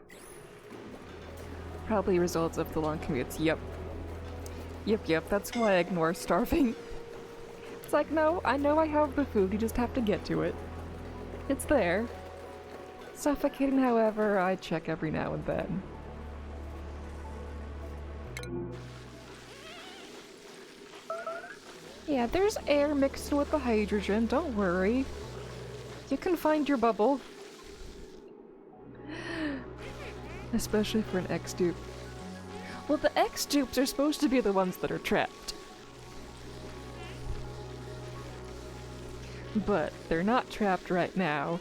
Probably results of the long commutes. Yep. Yep, that's why I ignore starving. It's like, no, I know I have the food, you just have to get to it. It's there. Suffocating, however, I check every now and then. Yeah, there's air mixed with the hydrogen, don't worry. You can find your bubble. Especially for an X-dupe. Well, the X-dupes are supposed to be the ones that are trapped. But they're not trapped right now.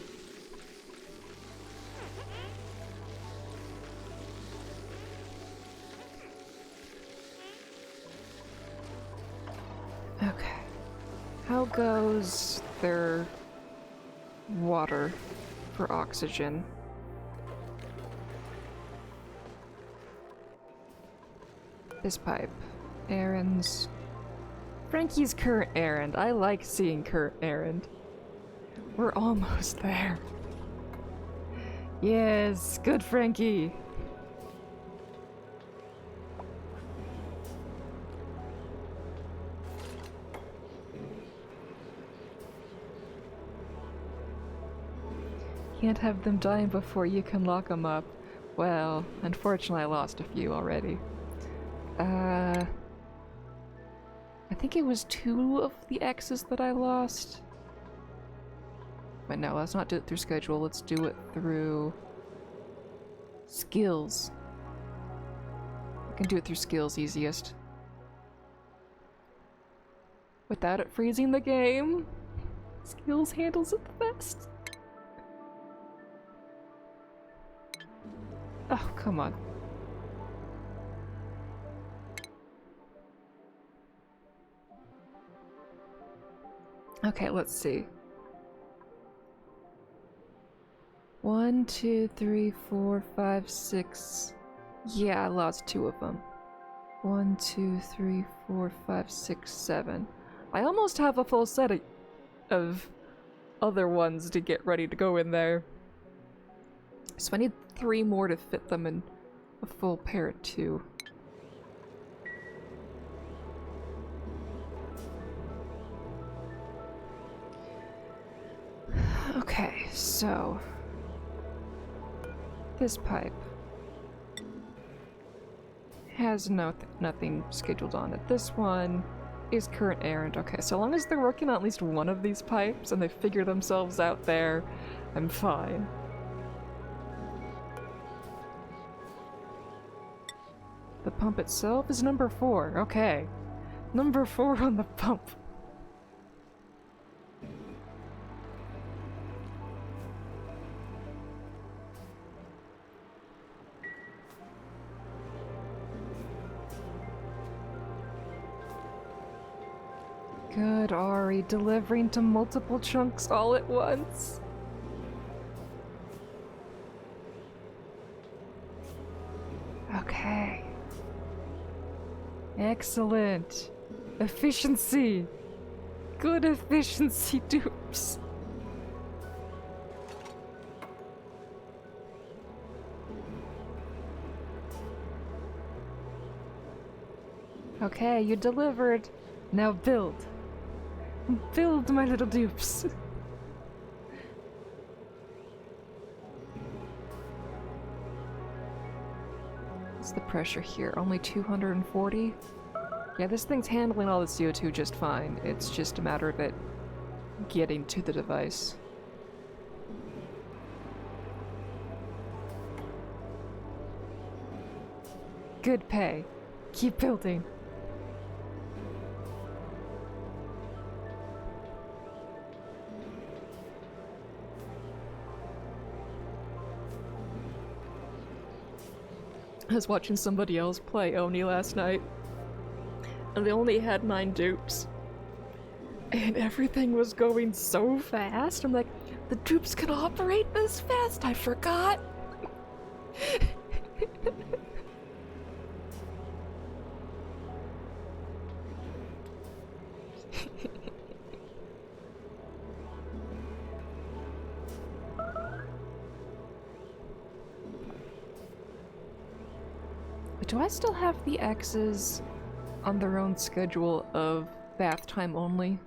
Okay. How goes their water for oxygen? This pipe. Errands. Frankie's current errand. I like seeing current errand. We're almost there. Yes, good Frankie. Can't have them dying before you can lock them up. Well, unfortunately I lost a few already. I think it was 2 of the X's that I lost. But no, let's not do it through schedule. Let's do it through skills. I can do it through skills easiest. Without it freezing the game. Skills handles it the best. Oh, come on. Okay, let's see. 1, 2, 3, 4, 5, 6. Yeah, I lost 2 of them. 1, 2, 3, 4, 5, 6, 7. I almost have a full set of other ones to get ready to go in there. So I need 3 more to fit them in a full pair of 2. Okay, so this pipe has nothing scheduled on it. This one is current errand. Okay, so long as they're working on at least one of these pipes and they figure themselves out there, I'm fine. The pump itself is number 4. Okay. Number 4 on the pump. Good, Ari, delivering to multiple chunks all at once. Okay. Excellent. Efficiency. Good efficiency, Dupes. Okay, you delivered. Now build. Build, my little Dupes. What's the pressure here? Only 240? Yeah, this thing's handling all the CO2 just fine. It's just a matter of it getting to the device. Good pay. Keep building. I was watching somebody else play Oni last night, and they only had 9 dupes. And everything was going so fast. I'm like, the dupes can operate this fast? I forgot! Do I still have the X's on their own schedule of bath time only?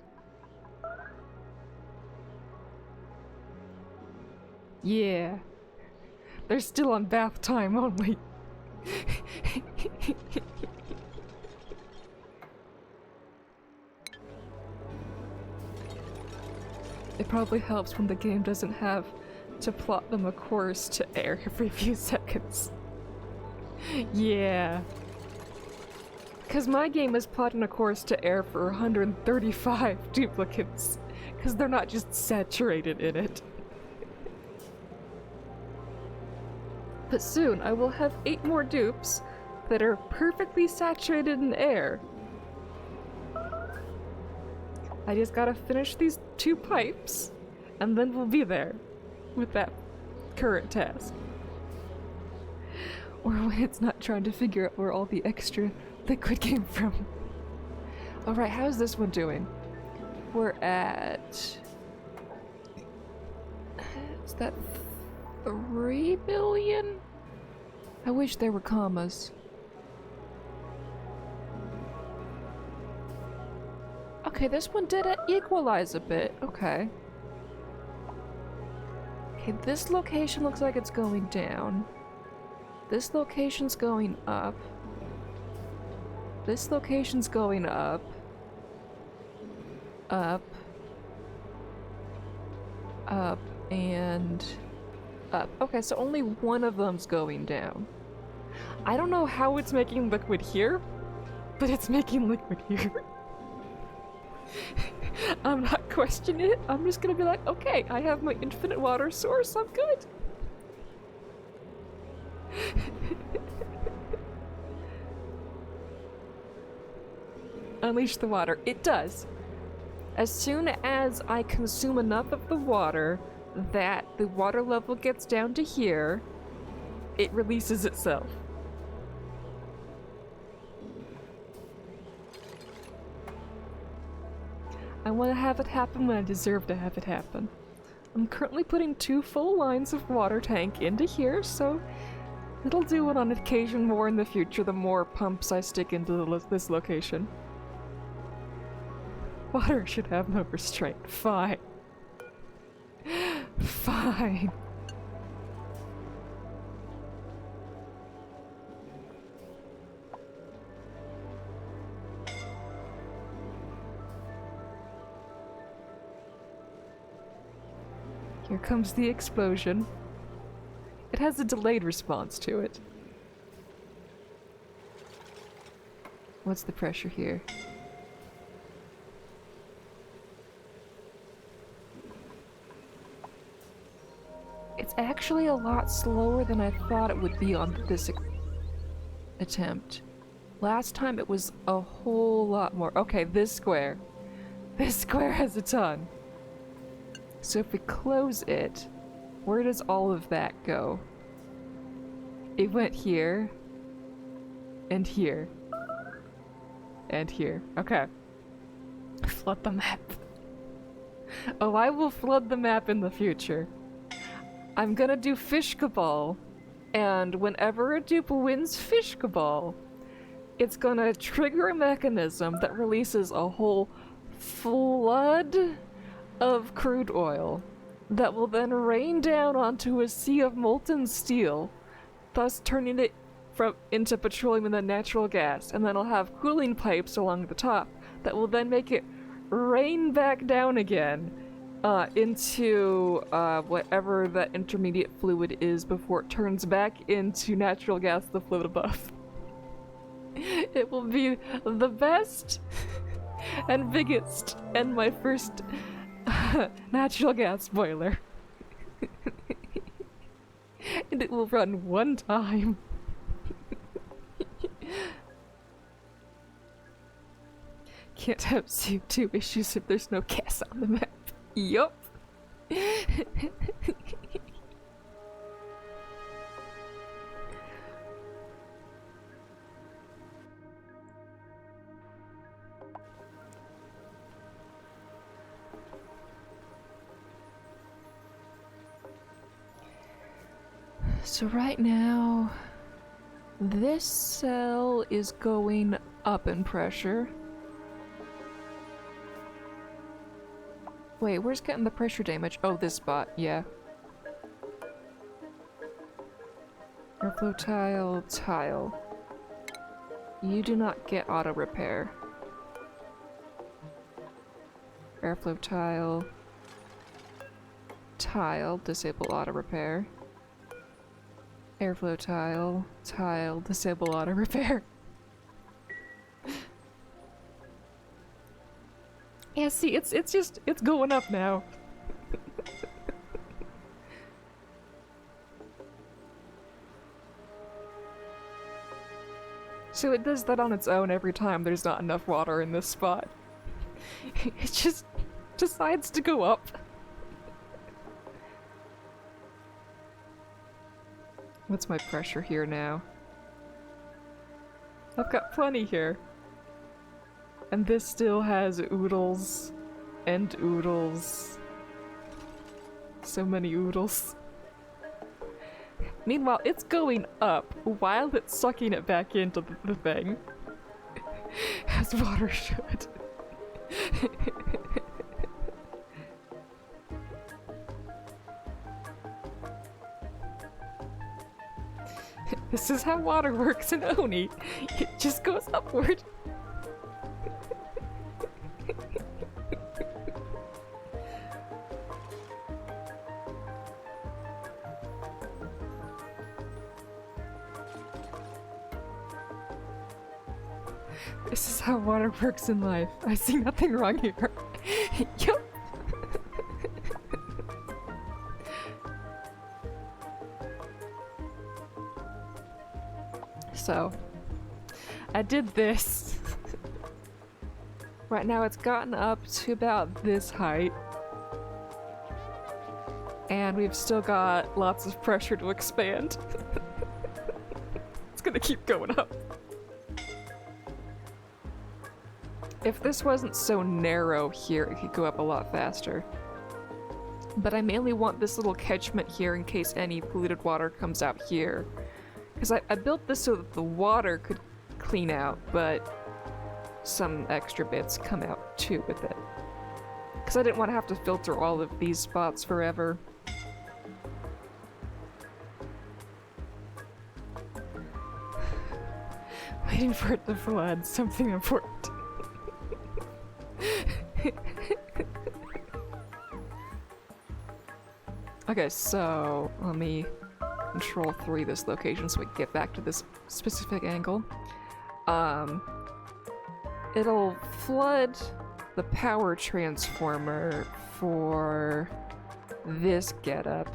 Yeah. They're still on bath time only. It probably helps when the game doesn't have to plot them a course to air every few seconds. Yeah. Because my game is plotting a course to air for 135 duplicates. Because they're not just saturated in it. But soon I will have 8 more dupes that are perfectly saturated in air. I just gotta finish these 2 pipes, and then we'll be there with that current task. Or when it's not trying to figure out where all the extra liquid came from. Alright, how's this one doing? We're at... Is that 3 billion? I wish there were commas. Okay, this one did equalize a bit. Okay. Okay, this location looks like it's going down. This location's going up. This location's going up. Up. up, and up. Okay, so only one of them's going down. I don't know how it's making liquid here, but it's making liquid here. I'm not questioning it. I'm just gonna be like, okay, I have my infinite water source, I'm good. Unleash the water. It does. As soon as I consume enough of the water that the water level gets down to here, it releases itself. I want to have it happen when I deserve to have it happen. I'm currently putting 2 full lines of water tank into here, so it'll do it on occasion more in the future the more pumps I stick into this location. Water should have no restraint. Fine. Fine. Here comes the explosion. It has a delayed response to it. What's the pressure here? It's actually a lot slower than I thought it would be on this attempt. Last time it was a whole lot more. Okay, this square. This square has a ton. So if we close it, where does all of that go? It went here, and here, and here. Okay. Flood the map. Oh, I will flood the map in the future. I'm gonna do Fish Cabal, and whenever a dupe wins Fish Cabal, it's gonna trigger a mechanism that releases a whole flood of crude oil that will then rain down onto a sea of molten steel, thus turning it into petroleum and then natural gas, and then I'll have cooling pipes along the top that will then make it rain back down again into whatever that intermediate fluid is before it turns back into natural gas, the fluid above. It will be the best and biggest and my first natural gas boiler. And it will run one time. Can't have CO2 issues if there's no gas on the map. Yup. So right now, this cell is going up in pressure. Wait, where's getting the pressure damage? Oh, this spot, yeah. Airflow tile, tile. You do not get auto repair. Airflow tile. Tile, disable auto repair. Airflow tile, tile, disable auto repair. Yeah, see, it's going up now. So it does that on its own every time there's not enough water in this spot. It just decides to go up. What's my pressure here now? I've got plenty here. And this still has oodles and oodles. So many oodles. Meanwhile, it's going up while it's sucking it back into the thing. As water should. This is how water works in Oni. It just goes upward. This is how water works in life. I see nothing wrong here. Yup. So, I did this. Right now it's gotten up to about this height. And we've still got lots of pressure to expand. It's gonna keep going up. If this wasn't so narrow here, it could go up a lot faster. But I mainly want this little catchment here in case any polluted water comes out here. Because I built this so that the water could clean out, but some extra bits come out too with it. Because I didn't want to have to filter all of these spots forever. Waiting for it to flood, something important. Okay, so let me control 3 this location so we can get back to this specific angle. It'll flood the power transformer for this getup.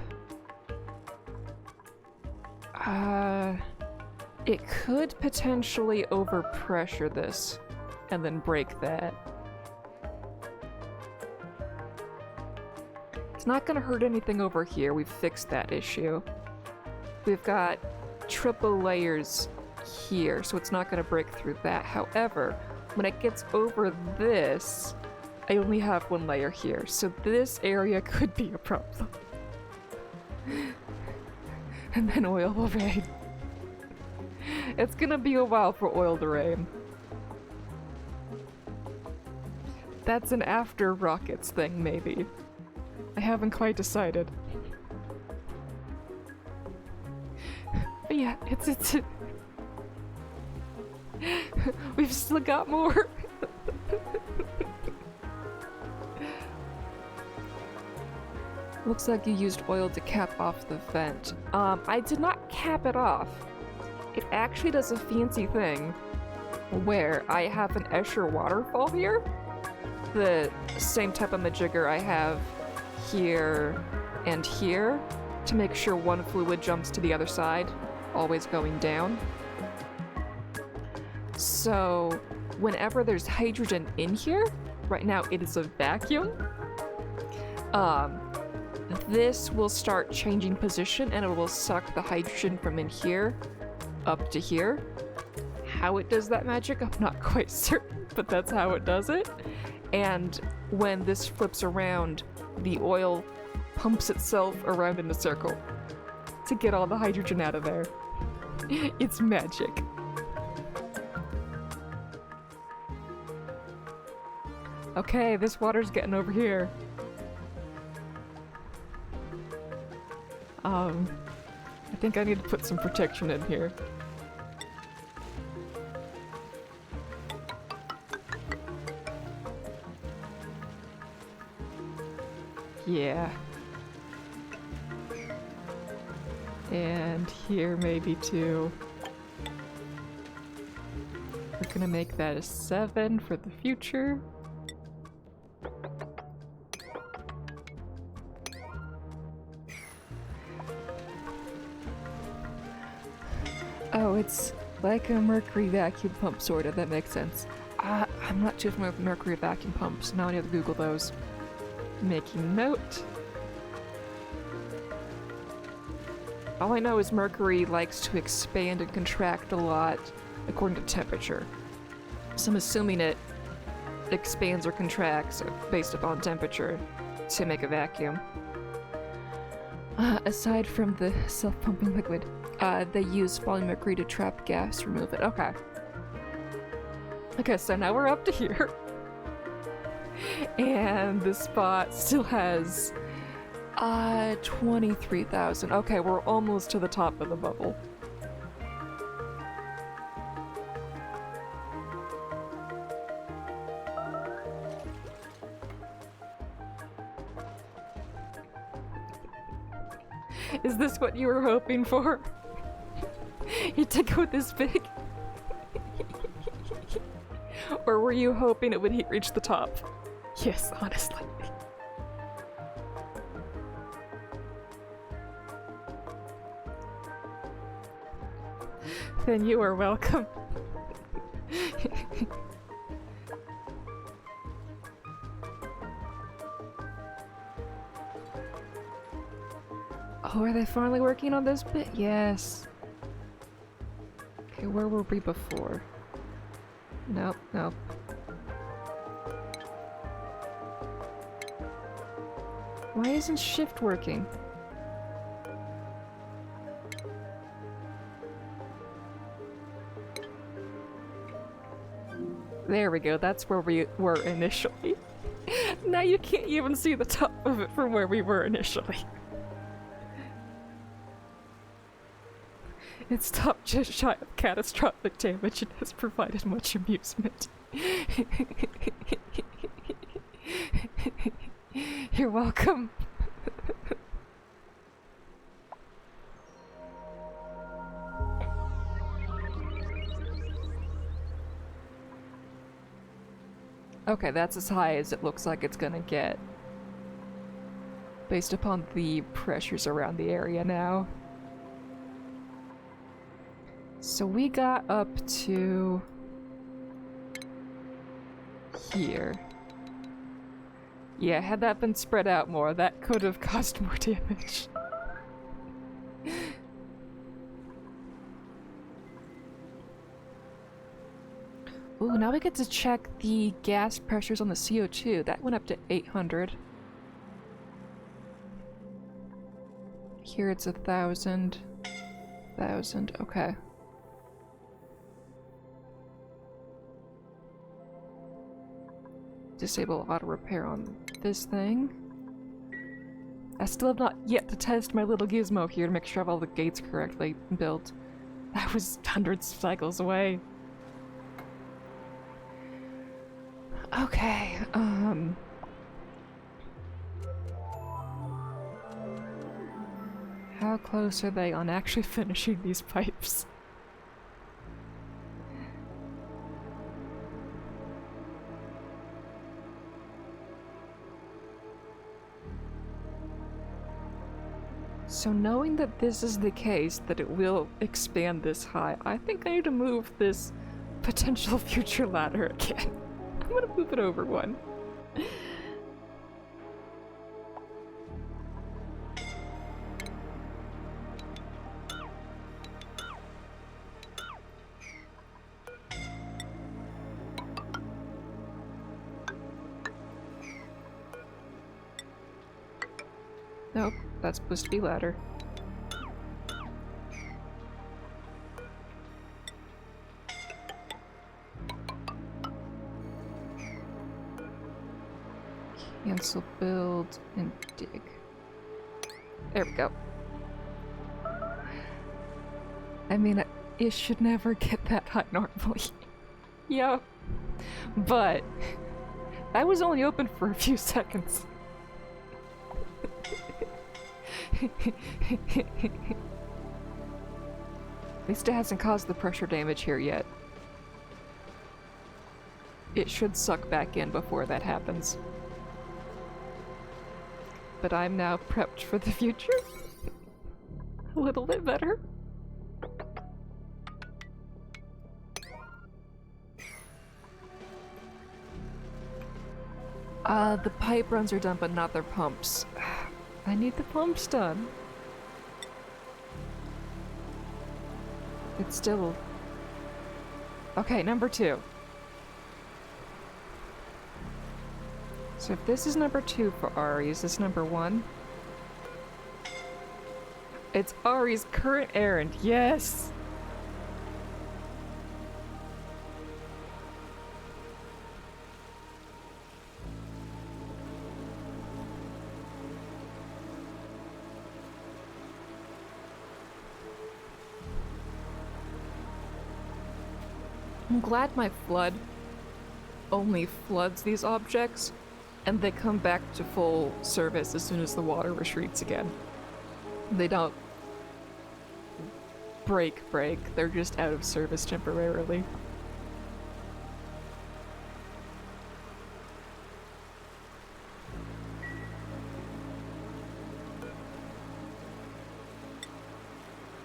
It could potentially overpressure this and then break that. It's not gonna hurt anything over here, we've fixed that issue. We've got triple layers here, so it's not gonna break through that. However, when it gets over this, I only have 1 layer here, so this area could be a problem. And then oil will rain. It's gonna be a while for oil to rain. That's an after rockets thing, maybe. I haven't quite decided. But yeah, it's we've still got more. Looks like you used oil to cap off the vent. I did not cap it off. It actually does a fancy thing where I have an Escher waterfall here. The same type of majigger I have here and here to make sure one fluid jumps to the other side, always going down. So whenever there's hydrogen in here, right now it is a vacuum, this will start changing position and it will suck the hydrogen from in here up to here. How it does that magic, I'm not quite certain, but that's how it does it. And when this flips around, the oil pumps itself around in a circle to get all the hydrogen out of there. It's magic. Okay, this water's getting over here. I think I need to put some protection in here. Yeah. And here maybe too. We're gonna make that a 7 for the future. Oh, it's like a mercury vacuum pump, sorta. That makes sense. I'm not too familiar with mercury vacuum pumps. Now I need to Google those. Making note. All I know is mercury likes to expand and contract a lot according to temperature. So I'm assuming it expands or contracts based upon temperature to make a vacuum. Aside from the self-pumping liquid, they use falling mercury to trap gas, remove it. Okay. Okay, so now we're up to here. And the spot still has 23,000. Okay, we're almost to the top of the bubble. Is this what you were hoping for? You to go this big? Or were you hoping it would reach the top? Yes, honestly. Then you are welcome. Oh, are they finally working on this bit? Yes. Okay, where were we before? Nope, nope. Why isn't shift working? There we go, that's where we were initially. Now you can't even see the top of it from where we were initially. It's top just shy of catastrophic damage and has provided much amusement. You're welcome. Okay, that's as high as it looks like it's gonna get. Based upon the pressures around the area now. So we got up to here. Yeah, had that been spread out more, that could have caused more damage. Ooh, now we get to check the gas pressures on the CO2. That went up to 800. Here it's 1,000. 1,000, okay. Disable auto repair on this thing. I still have not yet to test my little gizmo here to make sure I have all the gates correctly built. That was hundreds of cycles away. Okay, how close are they on actually finishing these pipes? So knowing that this is the case, that it will expand this high, I think I need to move this potential future ladder again. I'm gonna move it over one. Nope, that's supposed to be ladder. Cancel build and dig. There we go. I mean, it should never get that high normally. Yeah. But that was only open for a few seconds. At least it hasn't caused the pressure damage here yet. It should suck back in before that happens. But I'm now prepped for the future. A little bit better. The pipe runs are done, but not their pumps. I need the pumps done. It's still... Okay, number 2. So if this is number 2 for Ari, is this number 1? It's Ari's current errand, yes! I'm glad my flood only floods these objects, and they come back to full service as soon as the water retreats again. They don't break, they're just out of service temporarily.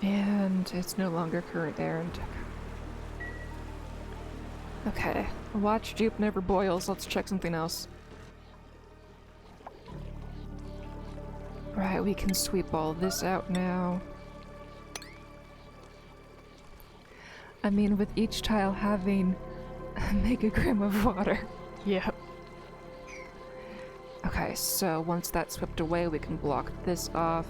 And it's no longer current errand. Okay. Watch Dupe never boils. Let's check something else. Right, we can sweep all this out now. I mean, with each tile having a megagram of water. Yep. Okay, so once that's swept away, we can block this off.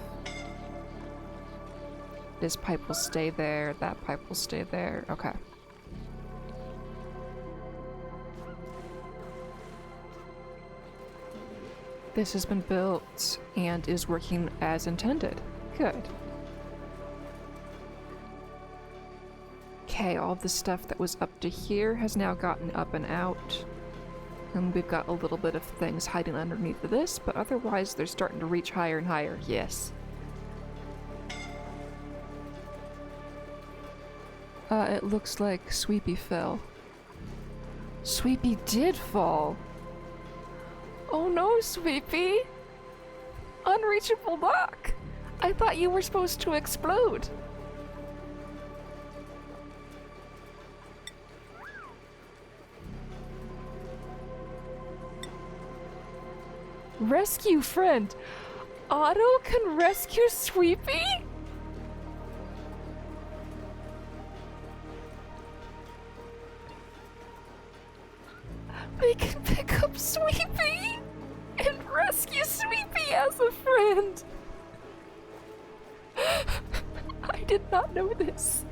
This pipe will stay there, that pipe will stay there. Okay. This has been built and is working as intended. Good. Okay, all the stuff that was up to here has now gotten up and out. And we've got a little bit of things hiding underneath of this, but otherwise they're starting to reach higher and higher. Yes. It looks like Sweepy fell. Sweepy did fall! Oh no, Sweepy! Unreachable lock! I thought you were supposed to explode! Rescue friend! Otto can rescue Sweepy? We can pick up Sweepy and rescue Sweepy as a friend. I did not know this.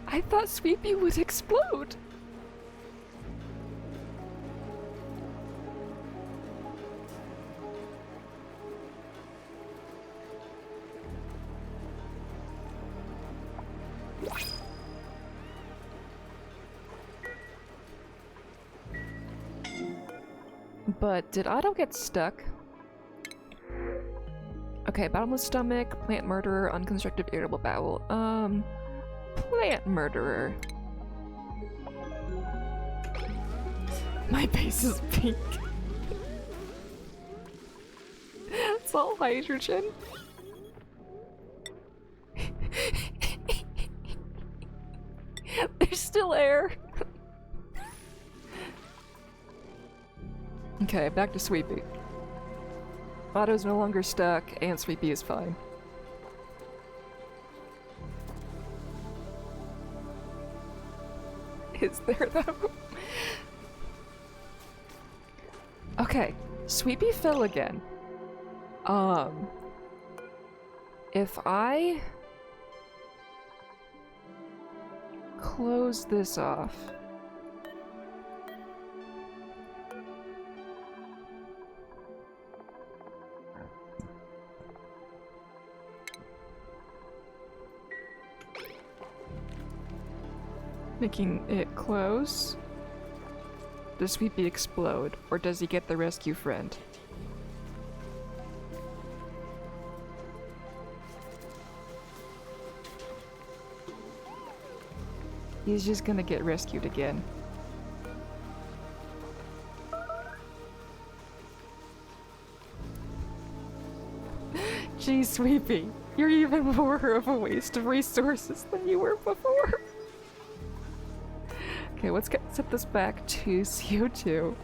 I thought Sweepy would explode. But did Otto get stuck? Okay, bottomless stomach, plant murderer, unconstructive irritable bowel. Plant murderer. My base is pink. It's all hydrogen. There's still air. Okay, back to Sweepy. Otto's no longer stuck, and Sweepy is fine. Is there, though? Okay, Sweepy fell again. If I close this off... making it close. Does Sweepy explode, or does he get the rescue friend? He's just gonna get rescued again. Gee, Sweepy, you're even more of a waste of resources than you were before. Okay, let's set this back to CO2.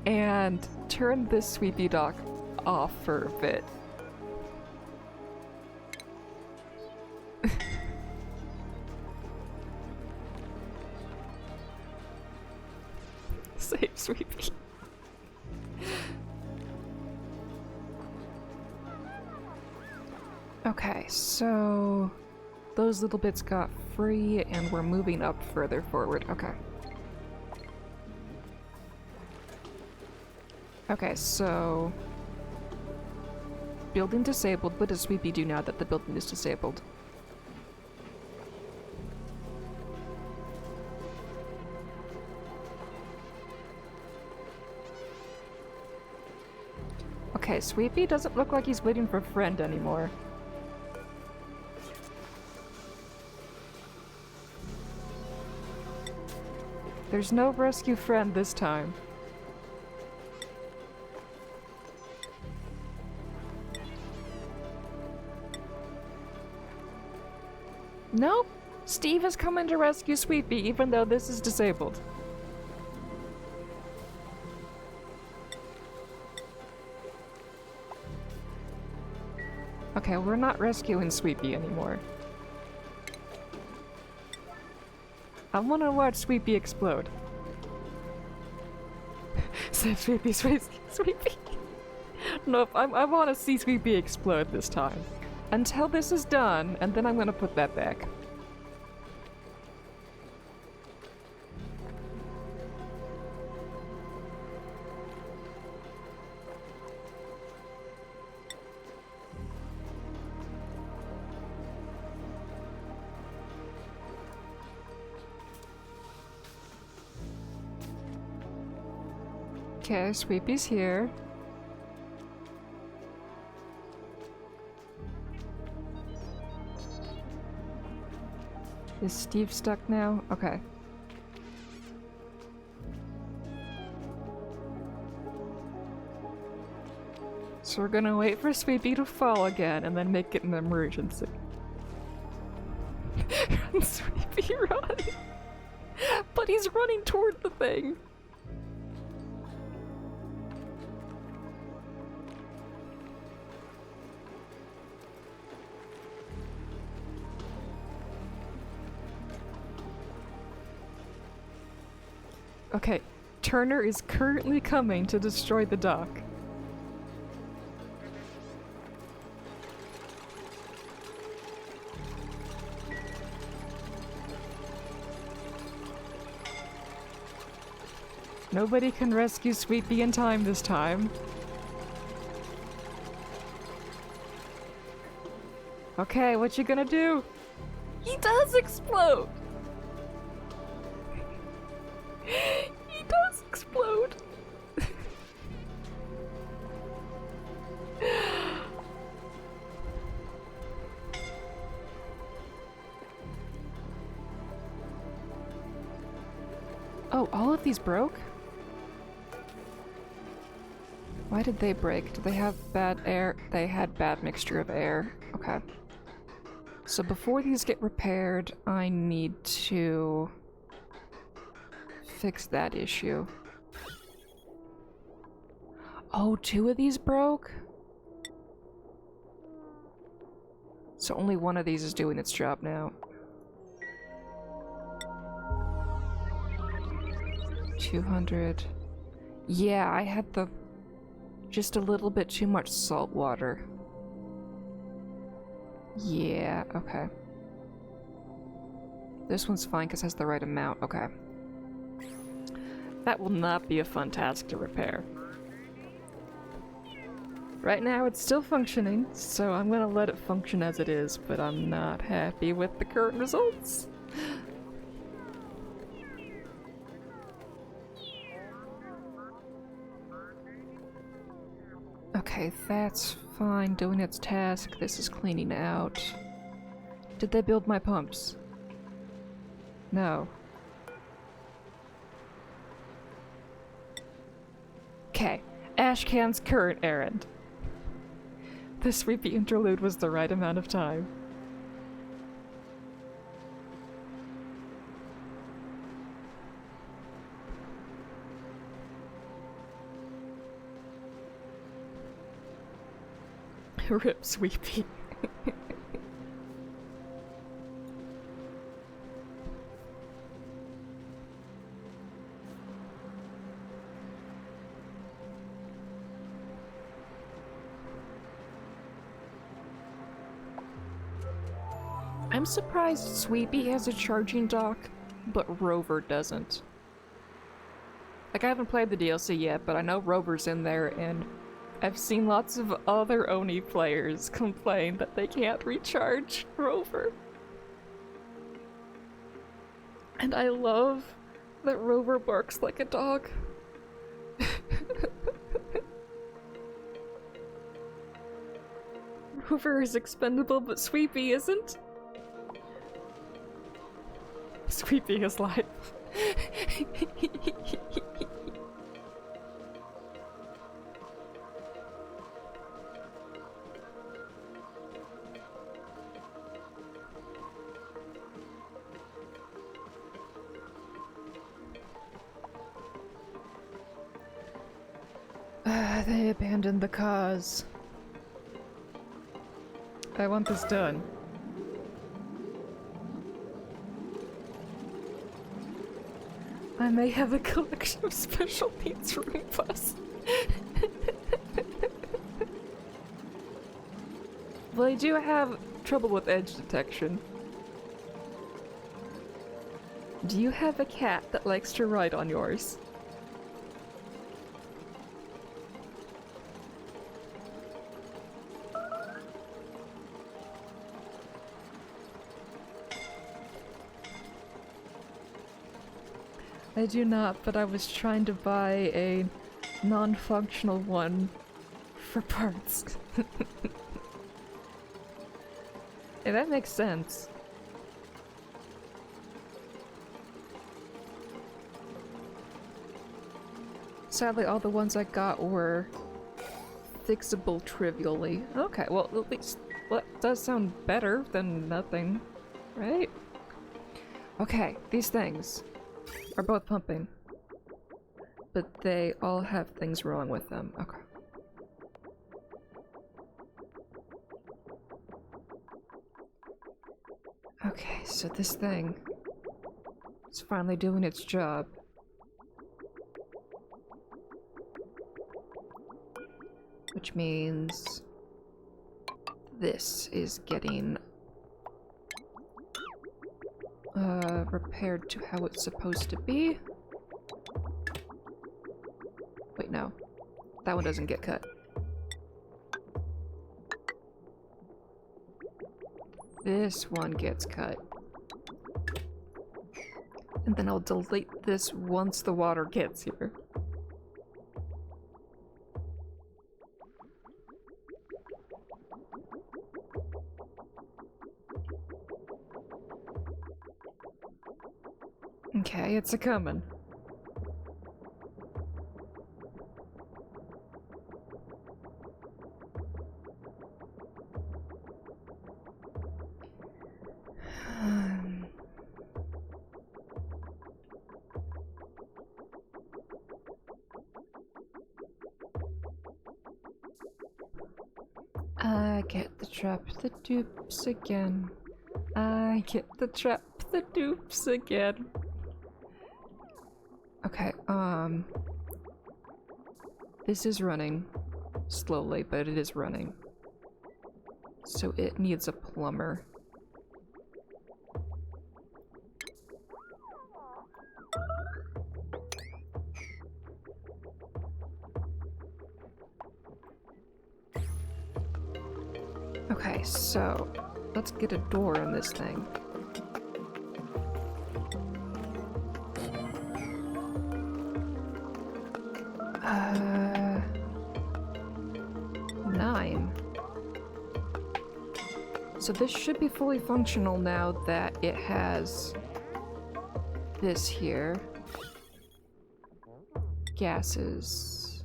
And turn this Sweepy dock off for a bit. Save Sweepy. Okay, so... those little bits got free, and we're moving up further forward. Okay. Okay, so... building disabled. What does Sweepy do now that the building is disabled? Okay, Sweepy doesn't look like he's waiting for a friend anymore. There's no rescue friend this time. Nope. Steve is coming to rescue Sweepy, even though this is disabled. Okay, we're not rescuing Sweepy anymore. I wanna watch Sweepy explode. Save Sweepy, Sweepy. Nope, I wanna see Sweepy explode this time. Until this is done, and then I'm gonna put that back. Okay, Sweepy's here. Is Steve stuck now? Okay. So we're gonna wait for Sweepy to fall again and then make it an emergency. Run, Sweepy, run! But he's running toward the thing! Okay, Turner is currently coming to destroy the dock. Nobody can rescue Sweepy in time this time. Okay, what you gonna do? He does explode! He does explode! Oh, all of these broke? Why did they break? Did they have bad air? They had bad mixture of air. Okay. So before these get repaired, I need to fix that issue. Oh, 2 of these broke? So only one of these is doing its job now. 200. Yeah, I had just a little bit too much salt water. Yeah, okay. This one's fine because it has the right amount. Okay. That will not be a fun task to repair. Right now it's still functioning, so I'm gonna let it function as it is, but I'm not happy with the current results. Okay, that's fine, doing its task. This is cleaning out. Did they build my pumps? No. Okay, Ashcan's current errand. The Sweepy interlude was the right amount of time. Rip Sweepy. I'm surprised Sweepy has a charging dock, but Rover doesn't. Like, I haven't played the DLC yet, but I know Rover's in there, and I've seen lots of other Oni players complain that they can't recharge Rover. And I love that Rover barks like a dog. Rover is expendable, but Sweepy isn't. Sweepy is live. They abandoned the cause. I want this done. I may have a collection of special needs Roombas. Well, I do have trouble with edge detection. Do you have a cat that likes to ride on yours? I do not, but I was trying to buy a non-functional one for parts. Yeah, that makes sense. Sadly, all the ones I got were fixable trivially. Okay, well, at least that does sound better than nothing, right? Okay, these things are both pumping, but they all have things wrong with them. Okay. Okay, so this thing is finally doing its job. Which means this is getting repaired to how it's supposed to be. Wait, no. That one doesn't get cut. This one gets cut. And then I'll delete this once the water gets here. Okay, it's a-comin'. I get the trap, the dupes again. I get the trap, the dupes again. Okay, this is running slowly, but it is running. So it needs a plumber. Okay, so let's get a door in this thing. Nine. So this should be fully functional now that it has this here. Gases.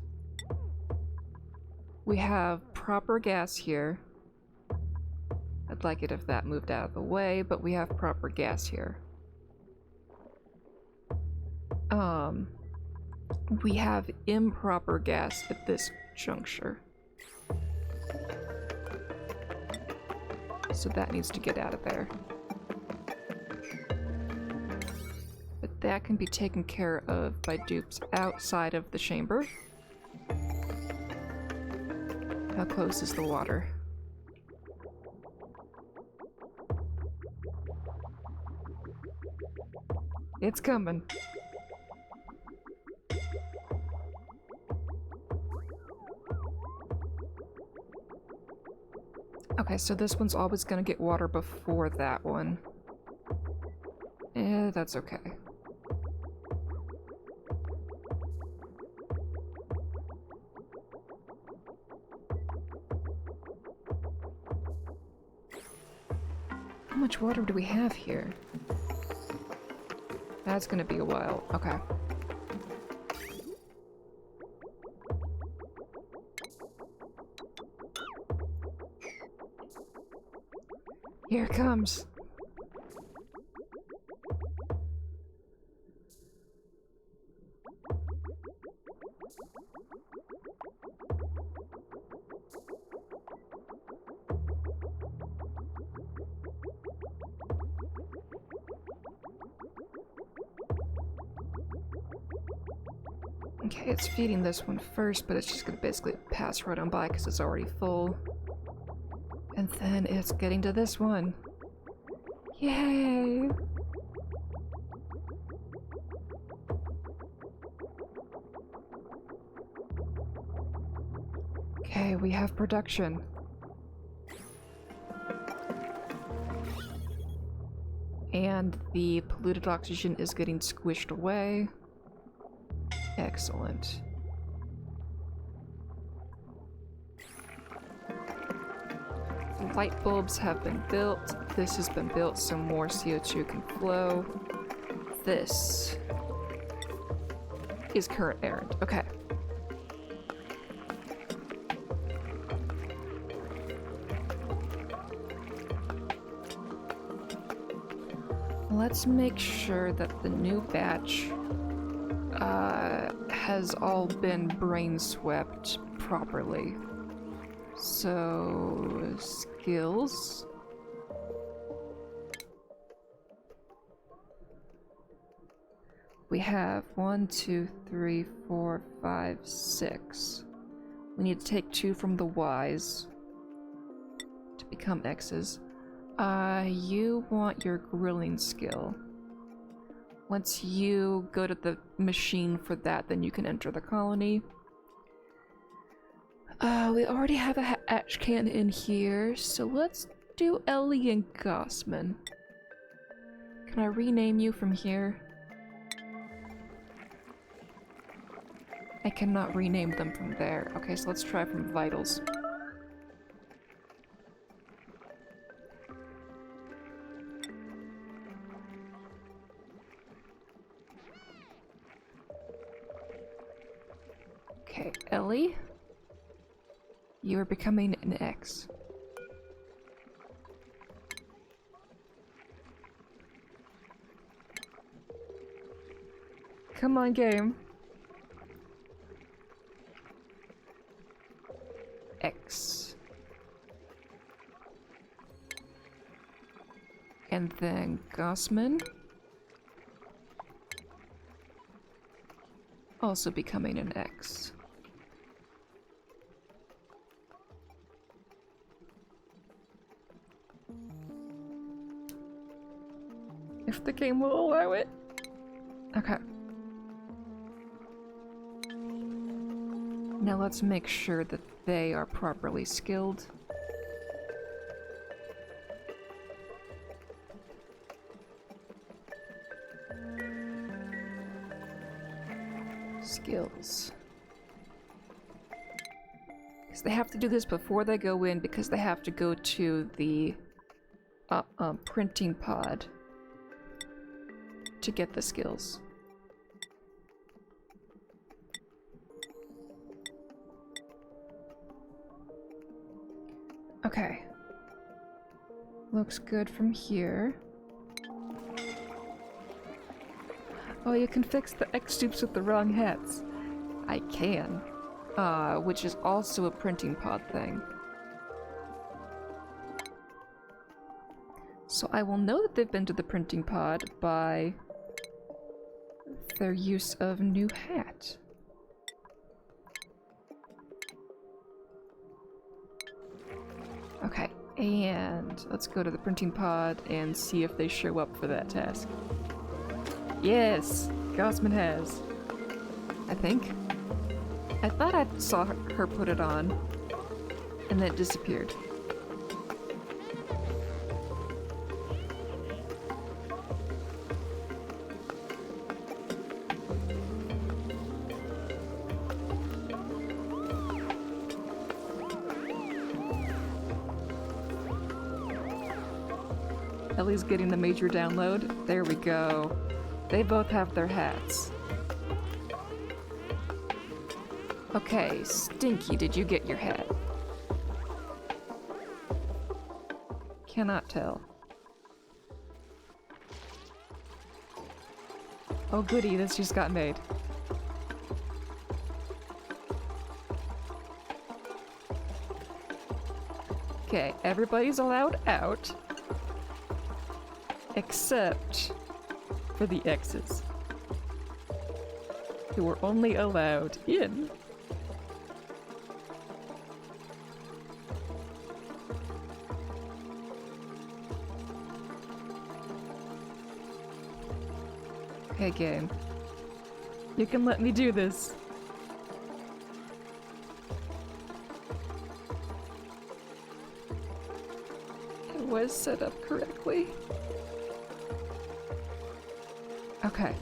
We have proper gas here. I'd like it if that moved out of the way, but we have proper gas here. We have improper gas at this juncture. So that needs to get out of there. But that can be taken care of by dupes outside of the chamber. How close is the water? It's coming. Okay, so this one's always gonna get water before that one. That's okay. How much water do we have here? That's gonna be a while. Okay. Here it comes. Okay, it's feeding this one first, but it's just gonna basically pass right on by because it's already full. And then it's getting to this one. Yay! Okay, we have production. And the polluted oxygen is getting squished away. Excellent. Light bulbs have been built. This has been built so more CO2 can flow. This is current errand. Okay. Let's make sure that the new batch has all been brain swept properly. So, skills. We have 1, 2, 3, 4, 5, 6. We need to take 2 from the Ys to become X's. You want your grilling skill. Once you go to the machine for that, then you can enter the colony. We already have a hatch can in here, so let's do Ellie and Gossman. Can I rename you from here? I cannot rename them from there. Okay, so let's try from Vitals. Okay, Ellie, you are becoming an X. Come on, game. X. And then Gossman. Also becoming an X. If the game will allow it. Okay. Now let's make sure that they are properly skilled. Skills. Because they have to do this before they go in, because they have to go to the printing pod to get the skills. Okay. Looks good from here. Oh, you can fix the X-Dupes with the wrong hats. I can. Which is also a printing pod thing. So I will know that they've been to the printing pod by their use of new hat. Okay, and let's go to the printing pod and see if they show up for that task. Yes, Gossman has. I think. I thought I saw her put it on, and then it disappeared. Ellie's getting the major download. There we go. They both have their hats. Okay, Stinky, did you get your hat? Cannot tell. Oh goody, this just got made. Okay, everybody's allowed out. Except for the X's. who were only allowed in. Okay, game. You can let me do this. It was set up correctly. Okay.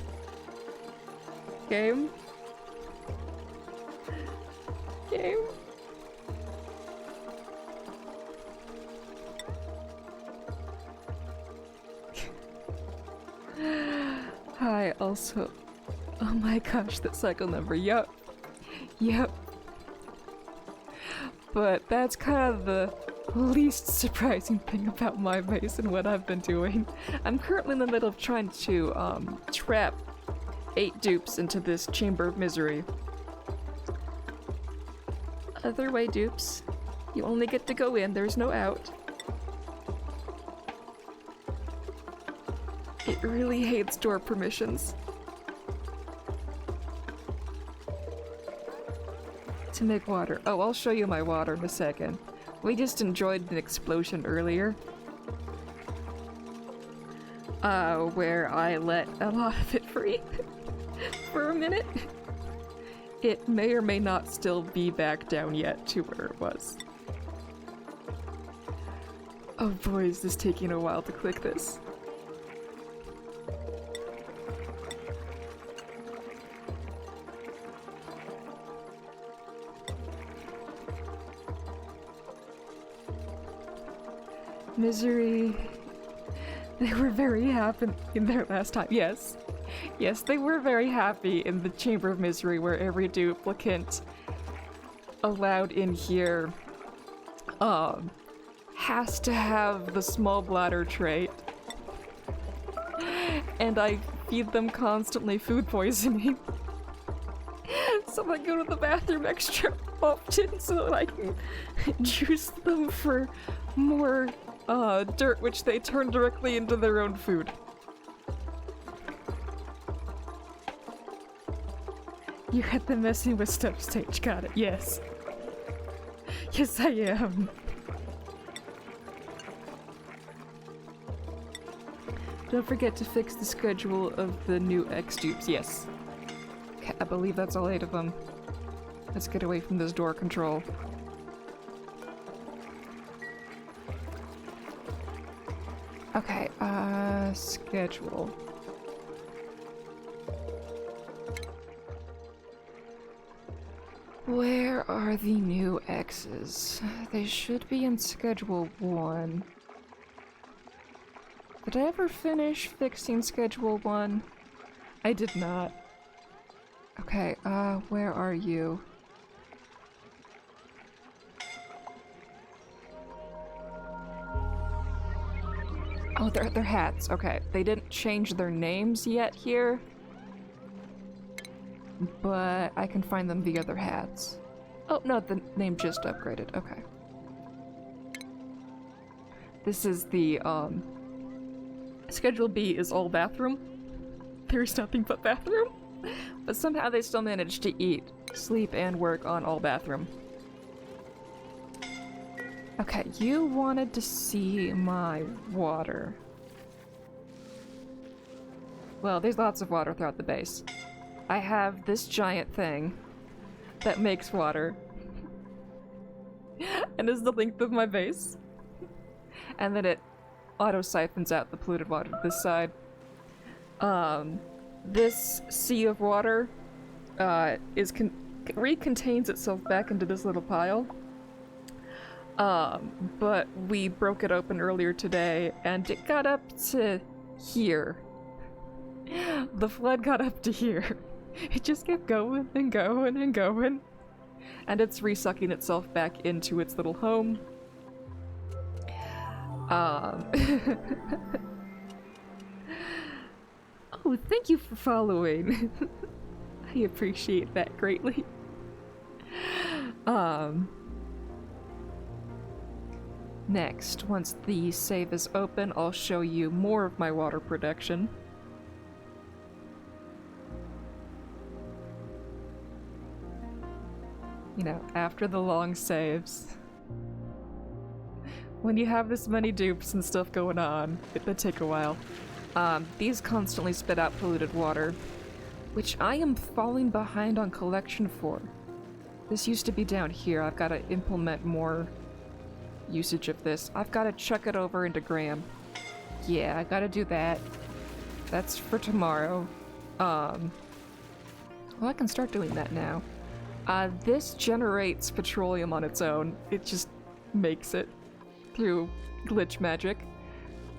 Game. Game. Hi, also. Oh my gosh, that cycle number. Yup. Yep. But that's kind of the least surprising thing about my base and what I've been doing. I'm currently in the middle of trying to trap 8 dupes into this chamber of misery. Other way, dupes. You only get to go in, there's no out. It really hates door permissions. To make water. Oh, I'll show you my water in a second. We just enjoyed an explosion earlier. Where I let a lot of it free for a minute. It may or may not still be back down yet to where it was. Oh boy, is this taking a while to click this. Misery. They were very happy in their last time. Yes. Yes, they were very happy in the Chamber of Misery where every duplicant allowed in here has to have the small bladder trait. And I feed them constantly food poisoning. So I go to the bathroom extra often so that I can juice them for more dirt, which they turn directly into their own food. You're at the messing with stuff stage, got it, yes. Yes, I am. Don't forget to fix the schedule of the new X-dupes, yes. Okay, I believe that's all 8 of them. Let's get away from this door control. Okay, schedule. Where are the new X's? They should be in schedule 1. Did I ever finish fixing schedule 1? I did not. Okay, where are you? Oh, they're hats. Okay, they didn't change their names yet here. But I can find them via their hats. Oh, no, the name just upgraded. Okay. This is the, Schedule B is all bathroom. There's nothing but bathroom. But somehow they still managed to eat, sleep, and work on all bathroom. Okay, you wanted to see my water. Well, there's lots of water throughout the base. I have this giant thing that makes water. And is the length of my base. And then it auto-siphons out the polluted water to this side. This sea of water recontains itself back into this little pile. But we broke it open earlier today, and it got up to here. The flood got up to here. It just kept going and going and going. And it's resucking itself back into its little home. Oh, thank you for following. I appreciate that greatly. Next, once the save is open, I'll show you more of my water production. You know, after the long saves. When you have this many dupes and stuff going on, it would take a while. These constantly spit out polluted water, which I am falling behind on collection for. This used to be down here. I've got to implement more usage of this. I've got to chuck it over into Graham. Yeah, I gotta do that. That's for tomorrow. Well, I can start doing that now. This generates petroleum on its own. It just makes it through glitch magic.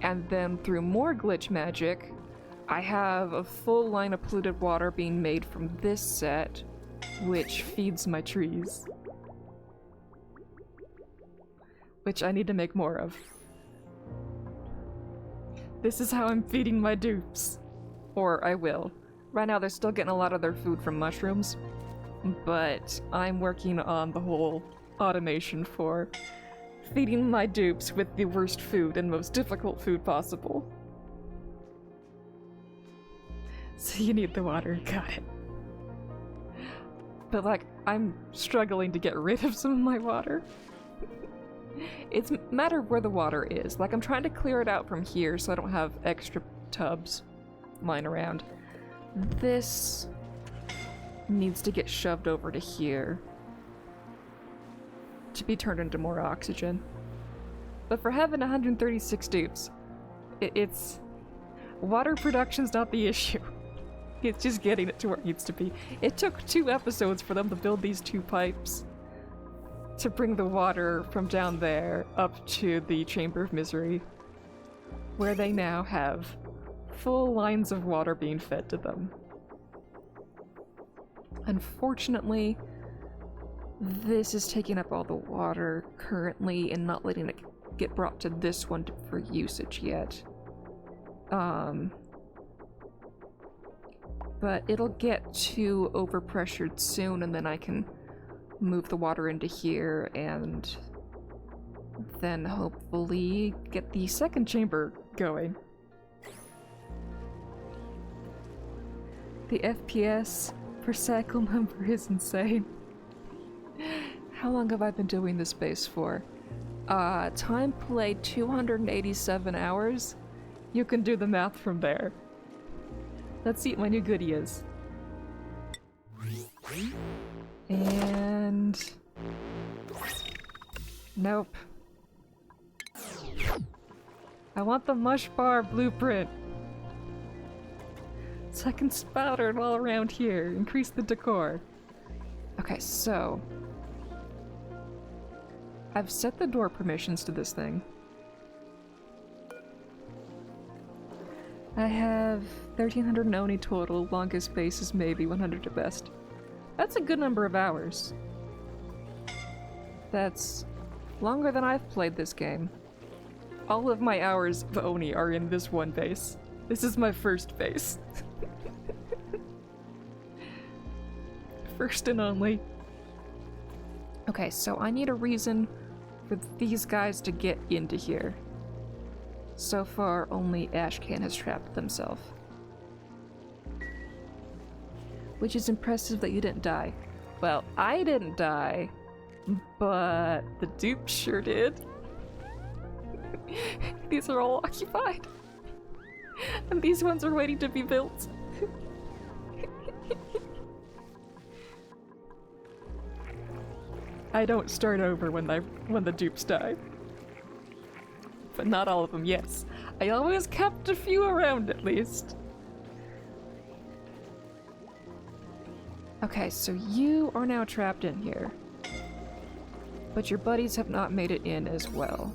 And then through more glitch magic, I have a full line of polluted water being made from this set, which feeds my trees. Which I need to make more of. This is how I'm feeding my dupes. Or I will. Right now they're still getting a lot of their food from mushrooms, but I'm working on the whole automation for feeding my dupes with the worst food and most difficult food possible. So you need the water, got it. But like, I'm struggling to get rid of some of my water. It's a matter of where the water is. Like, I'm trying to clear it out from here so I don't have extra tubs lying around. This needs to get shoved over to here to be turned into more oxygen. But for having 136 dupes, it's... water production's not the issue. It's just getting it to where it needs to be. It took 2 episodes for them to build these 2 pipes to bring the water from down there up to the Chamber of Misery, where they now have full lines of water being fed to them. Unfortunately, this is taking up all the water currently and not letting it get brought to this one for usage yet. But it'll get too overpressured soon, and then I can move the water into here and then hopefully get the second chamber going. The FPS per cycle number is insane. How long have I been doing this base for? Time played 287 hours. You can do the math from there. Let's see what my new goodie is. And... nope. I want the mush bar blueprint. So I can spout it all around here, increase the decor. Okay, so... I've set the door permissions to this thing. I have 1300 noni total, longest base is maybe 100 at best. That's a good number of hours. That's longer than I've played this game. All of my hours of Oni are in this one base. This is my first base. First and only. Okay, so I need a reason for these guys to get into here. So far, only Ashcan has trapped themselves. Which is impressive that you didn't die. Well, I didn't die, but the Dupes sure did. These are all occupied. And these ones are waiting to be built. I don't start over when the dupes die. But not all of them, yes. I always kept a few around at least. Okay, so you are now trapped in here. But your buddies have not made it in as well.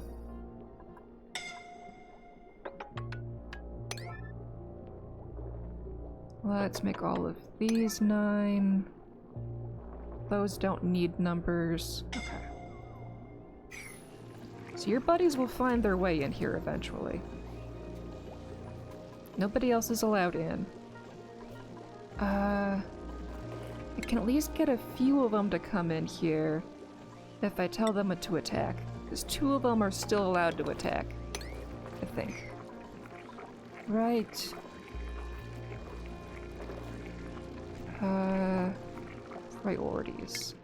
Let's make all of these 9. Those don't need numbers. Okay. So your buddies will find their way in here eventually. Nobody else is allowed in. I can at least get a few of them to come in here if I tell them to attack. Because 2 of them are still allowed to attack, I think. Right. Priorities.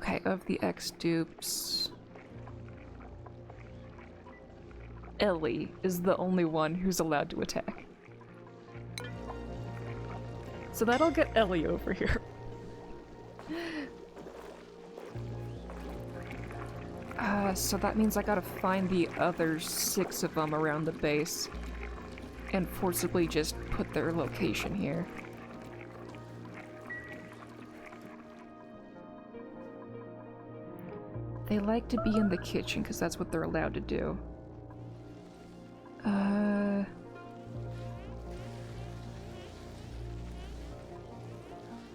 Okay, of the ex-dupes, Ellie is the only one who's allowed to attack. So that'll get Ellie over here. So that means I gotta find the other 6 of them around the base and forcibly just put their location here. They like to be in the kitchen because that's what they're allowed to do.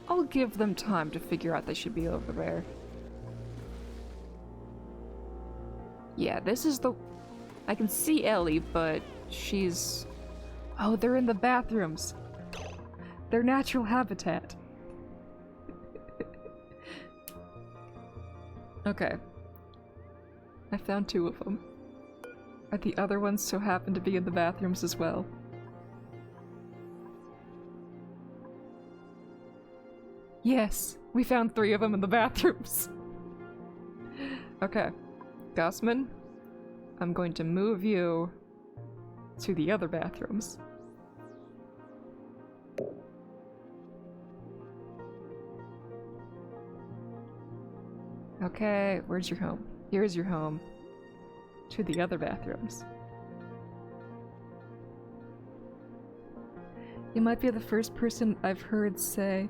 I'll give them time to figure out they should be over there. Yeah, this is the... I can see Ellie, but she's... Oh, they're in the bathrooms. Their natural habitat. Okay. I found 2 of them. Are the other ones so happen to be in the bathrooms as well? Yes, we found 3 of them in the bathrooms. Okay. Gossman, I'm going to move you to the other bathrooms. Okay, where's your home? Here's your home. To the other bathrooms. You might be the first person I've heard say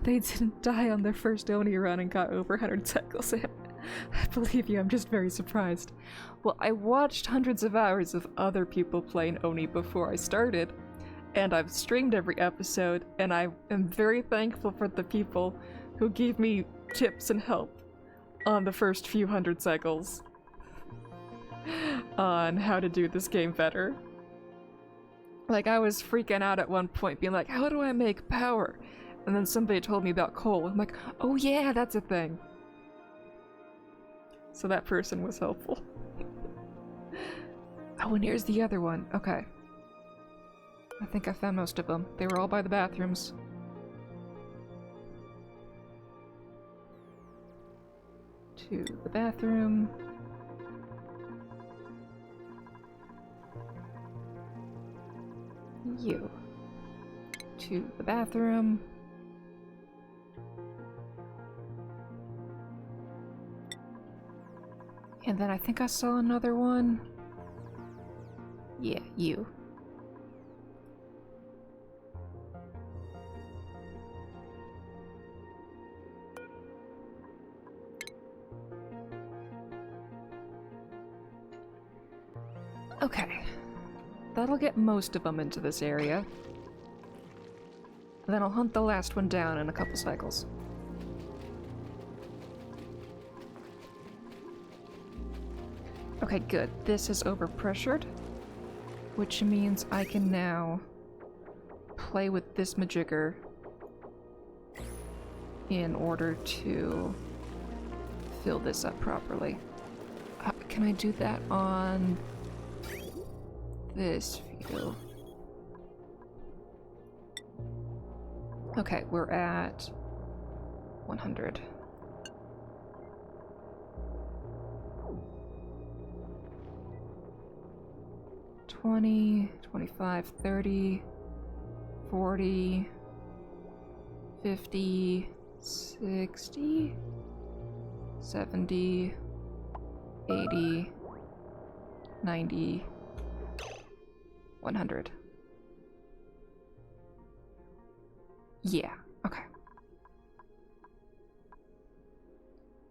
they didn't die on their first Oni run and got over 100 cycles in. I believe you, I'm just very surprised. Well, I watched hundreds of hours of other people playing Oni before I started, and I've streamed every episode, and I am very thankful for the people who gave me tips and help on the first few 100 cycles on how to do this game better. Like, I was freaking out at one point, being like, how do I make power? And then somebody told me about coal. I'm like, oh yeah, that's a thing. So that person was helpful. Oh, and here's the other one. Okay. I think I found most of them. They were all by the bathrooms. To the bathroom. You. To the bathroom. And then I think I saw another one. Yeah, you. Okay. That'll get most of them into this area. Then I'll hunt the last one down in a couple cycles. Okay, good. This is overpressured, which means I can now play with this majigger in order to fill this up properly. Can I do that on this view? Okay, we're at 100. 20, 25, 30, 40, 50, 60, 70, 80, 90, 100. Yeah, okay.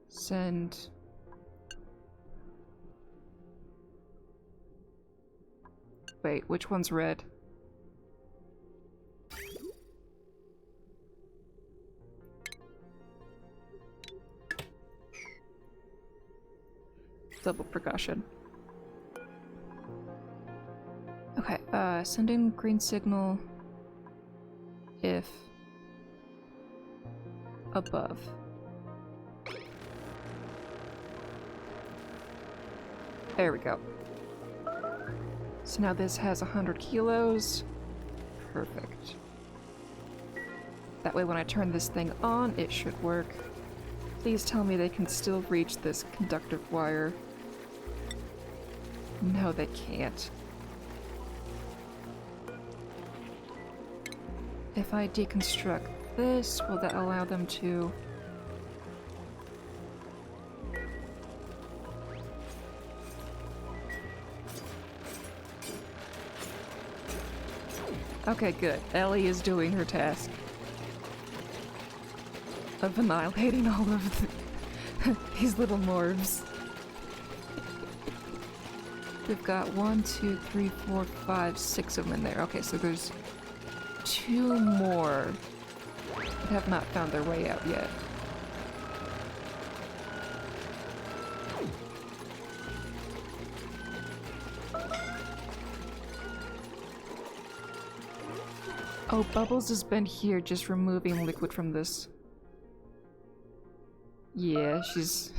Send. Wait, which one's red? Double percussion. Okay, send in green signal if above. There we go. So now this has 100 kilos. Perfect. That way when I turn this thing on, it should work. Please tell me they can still reach this conductive wire. No, they can't. If I deconstruct this, will that allow them to... Okay, good. Ellie is doing her task of annihilating all of these little morphs. We've got 1, 2, 3, 4, 5, 6 of them in there. Okay, so there's 2 more that have not found their way out yet. Oh, Bubbles has been here just removing liquid from this. Yeah, she's...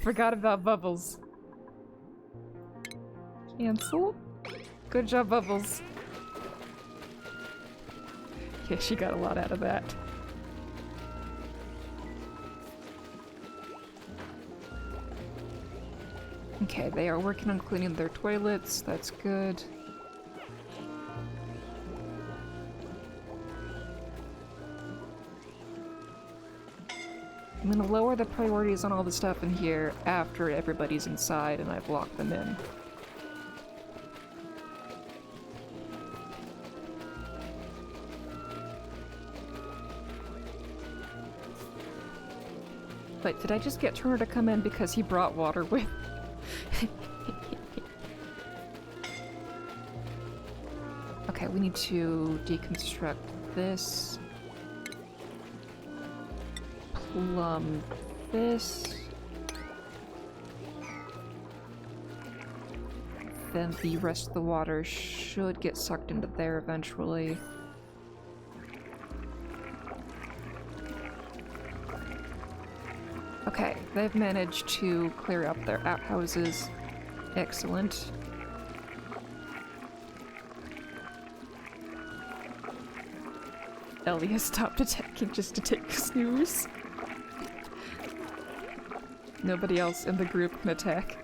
Forgot about Bubbles. Cancel? Good job, Bubbles. Yeah, she got a lot out of that. Okay, they are working on cleaning their toilets. That's good. I'm gonna lower the priorities on all the stuff in here after everybody's inside and I've locked them in. Wait, did I just get Turner to come in because he brought water with? Okay, we need to deconstruct this. Plumb this. Then the rest of the water should get sucked into there eventually. Okay, they've managed to clear up their outhouses. Excellent. Ellie has stopped attacking just to take a snooze. Nobody else in the group can attack.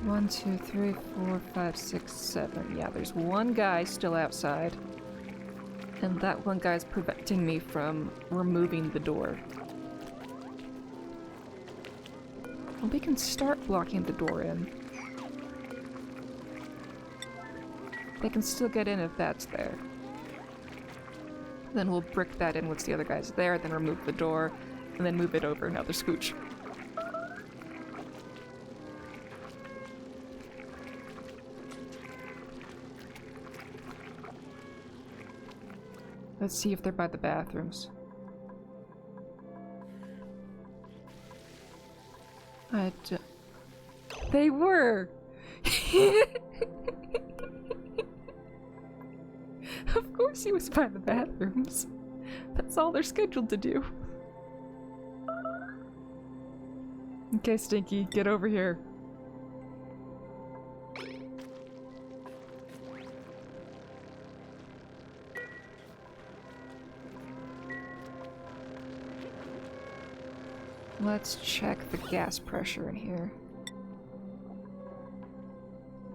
One, two, three, 4, 5, 6, 7. Yeah, there's one guy still outside. And that one guy's preventing me from removing the door. Well, we can start blocking the door in. They can still get in if that's there. Then we'll brick that in once the other guy's there, then remove the door, and then move it over another scooch. Let's see if they're by the bathrooms. They were! Of course he was by the bathrooms. That's all they're scheduled to do. Okay, Stinky, get over here. Let's check the gas pressure in here.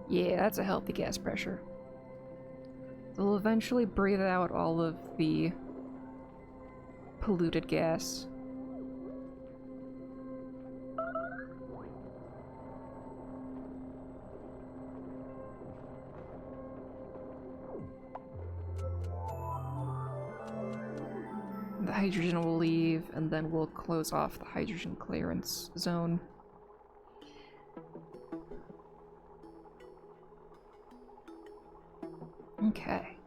Yeah, that's a healthy gas pressure. They'll eventually breathe out all of the polluted gas. The hydrogen will leave, and then we'll close off the hydrogen clearance zone. Okay.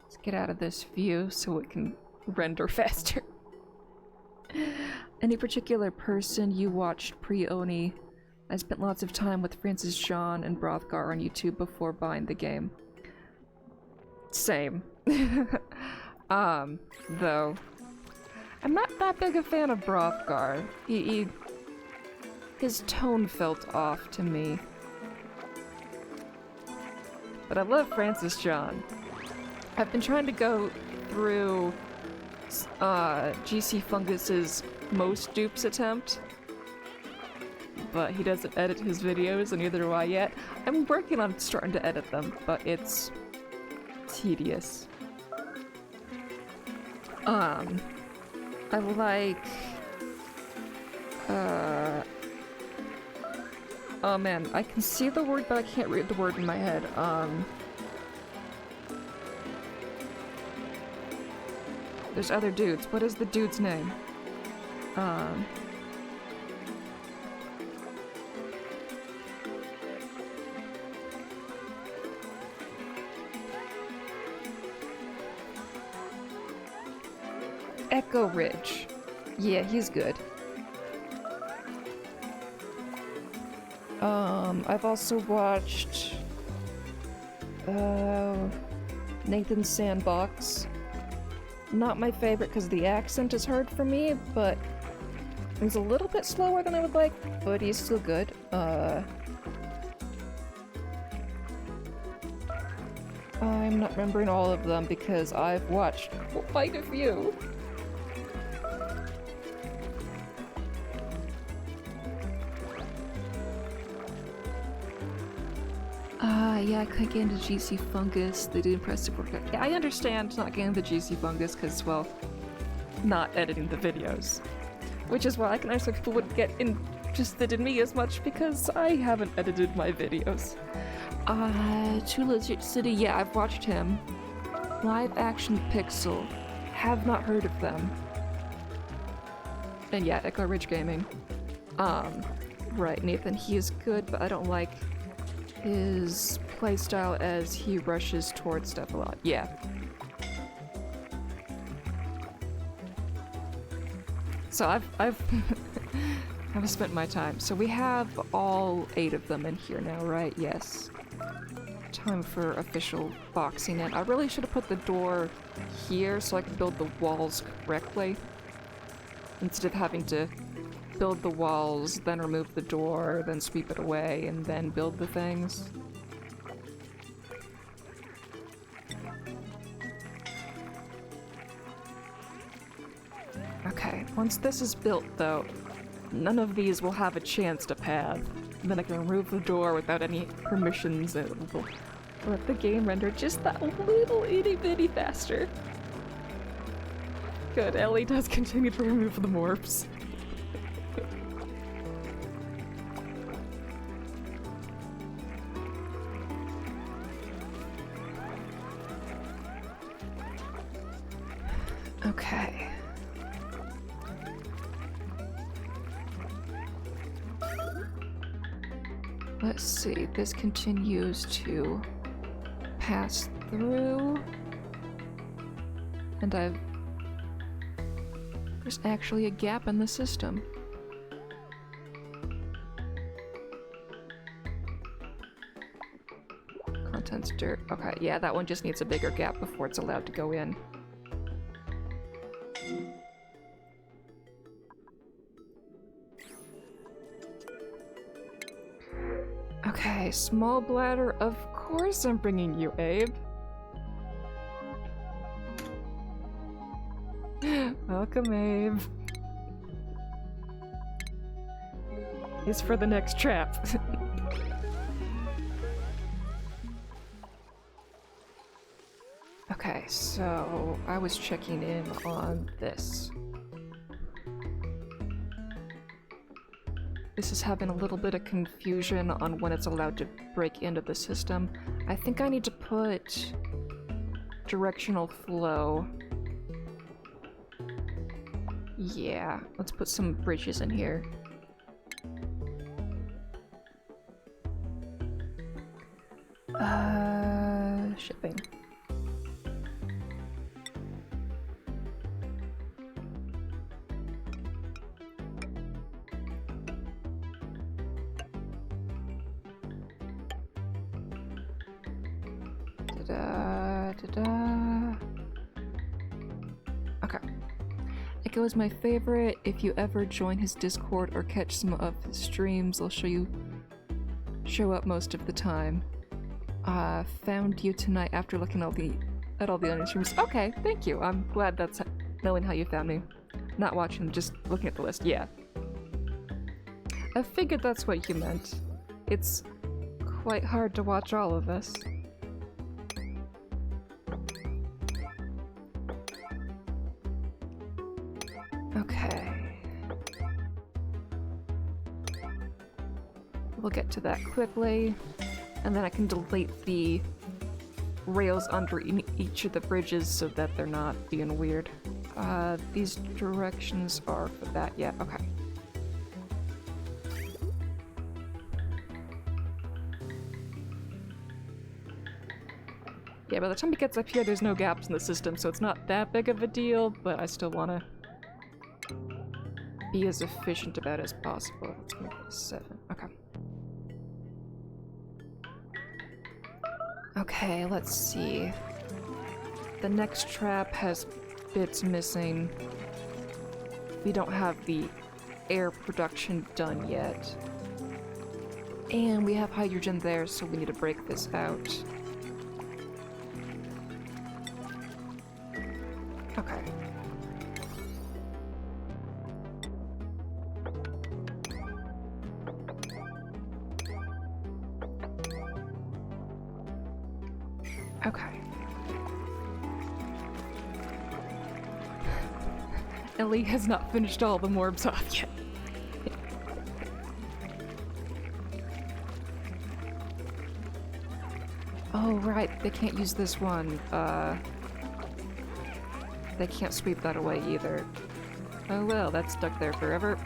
Let's get out of this view so it can render faster. Any particular person you watched pre-Oni? I spent lots of time with Francis John and Brothgar on YouTube before buying the game. Same. Though, I'm not that big a fan of Brothgar. his tone felt off to me. But I love Francis John. I've been trying to go through GC Fungus's most dupes attempt, but he doesn't edit his videos, and neither do I yet. I'm working on starting to edit them, but it's tedious. I like... oh man, I can see the word, but I can't read the word in my head. There's other dudes. What is the dude's name? Echo Ridge. Yeah, he's good. I've also watched Nathan's Sandbox. Not my favorite because the accent is hard for me, but he's a little bit slower than I would like, but he's still good. I'm not remembering all of them because I've watched quite a few. Yeah, I couldn't get into GC Fungus. They did impressive work. Yeah, I understand not getting the GC Fungus because, well, not editing the videos. Which is why I can understand people wouldn't get interested in me as much because I haven't edited my videos. Too Legit City, yeah, I've watched him. Live Action Pixel. Have not heard of them. And yeah, Echo Ridge Gaming. Right, Nathan, he is good, but I don't like his playstyle as he rushes towards stuff a lot. Yeah. So I've I've spent my time. So we have all 8 of them in here now, right? Yes. Time for official boxing in. I really should have put the door here so I could build the walls correctly. Instead of having to build the walls, then remove the door, then sweep it away, and then build the things. Okay, once this is built though, none of these will have a chance to path. And then I can remove the door without any permissions and it will let the game render just that little itty bitty faster. Good, Ellie does continue to remove the morphs. Okay. Let's see, this continues to pass through. And there's actually a gap in the system. Contents dirt. Okay, yeah, that one just needs a bigger gap before it's allowed to go in. Okay, small bladder, of course I'm bringing you, Abe. Welcome, Abe. It's for the next trap. Okay, so I was checking in on this. This is having a little bit of confusion on when it's allowed to break into the system. I think I need to put directional flow. Yeah, let's put some bridges in here. Shipping. Okay. Echo is my favorite. If you ever join his Discord or catch some of his streams, I'll show up most of the time. Found you tonight after looking at all the onion streams. Okay, thank you. I'm glad that's knowing how you found me. Not watching, just looking at the list. Yeah. I figured that's what you meant. It's quite hard to watch all of us. Okay. We'll get to that quickly, and then I can delete the rails under each of the bridges so that they're not being weird. These directions are for that, yeah, okay. Yeah, by the time it gets up here, there's no gaps in the system, so it's not that big of a deal, but I still want to be as efficient about it as possible. Let's make it 7. Okay. Okay, let's see. The next trap has bits missing. We don't have the air production done yet. And we have hydrogen there, so we need to break this out. Okay. Okay. Ellie has not finished all the morbs off yet. Oh, right. They can't use this one. They can't sweep that away either. Oh well, that's stuck there forever.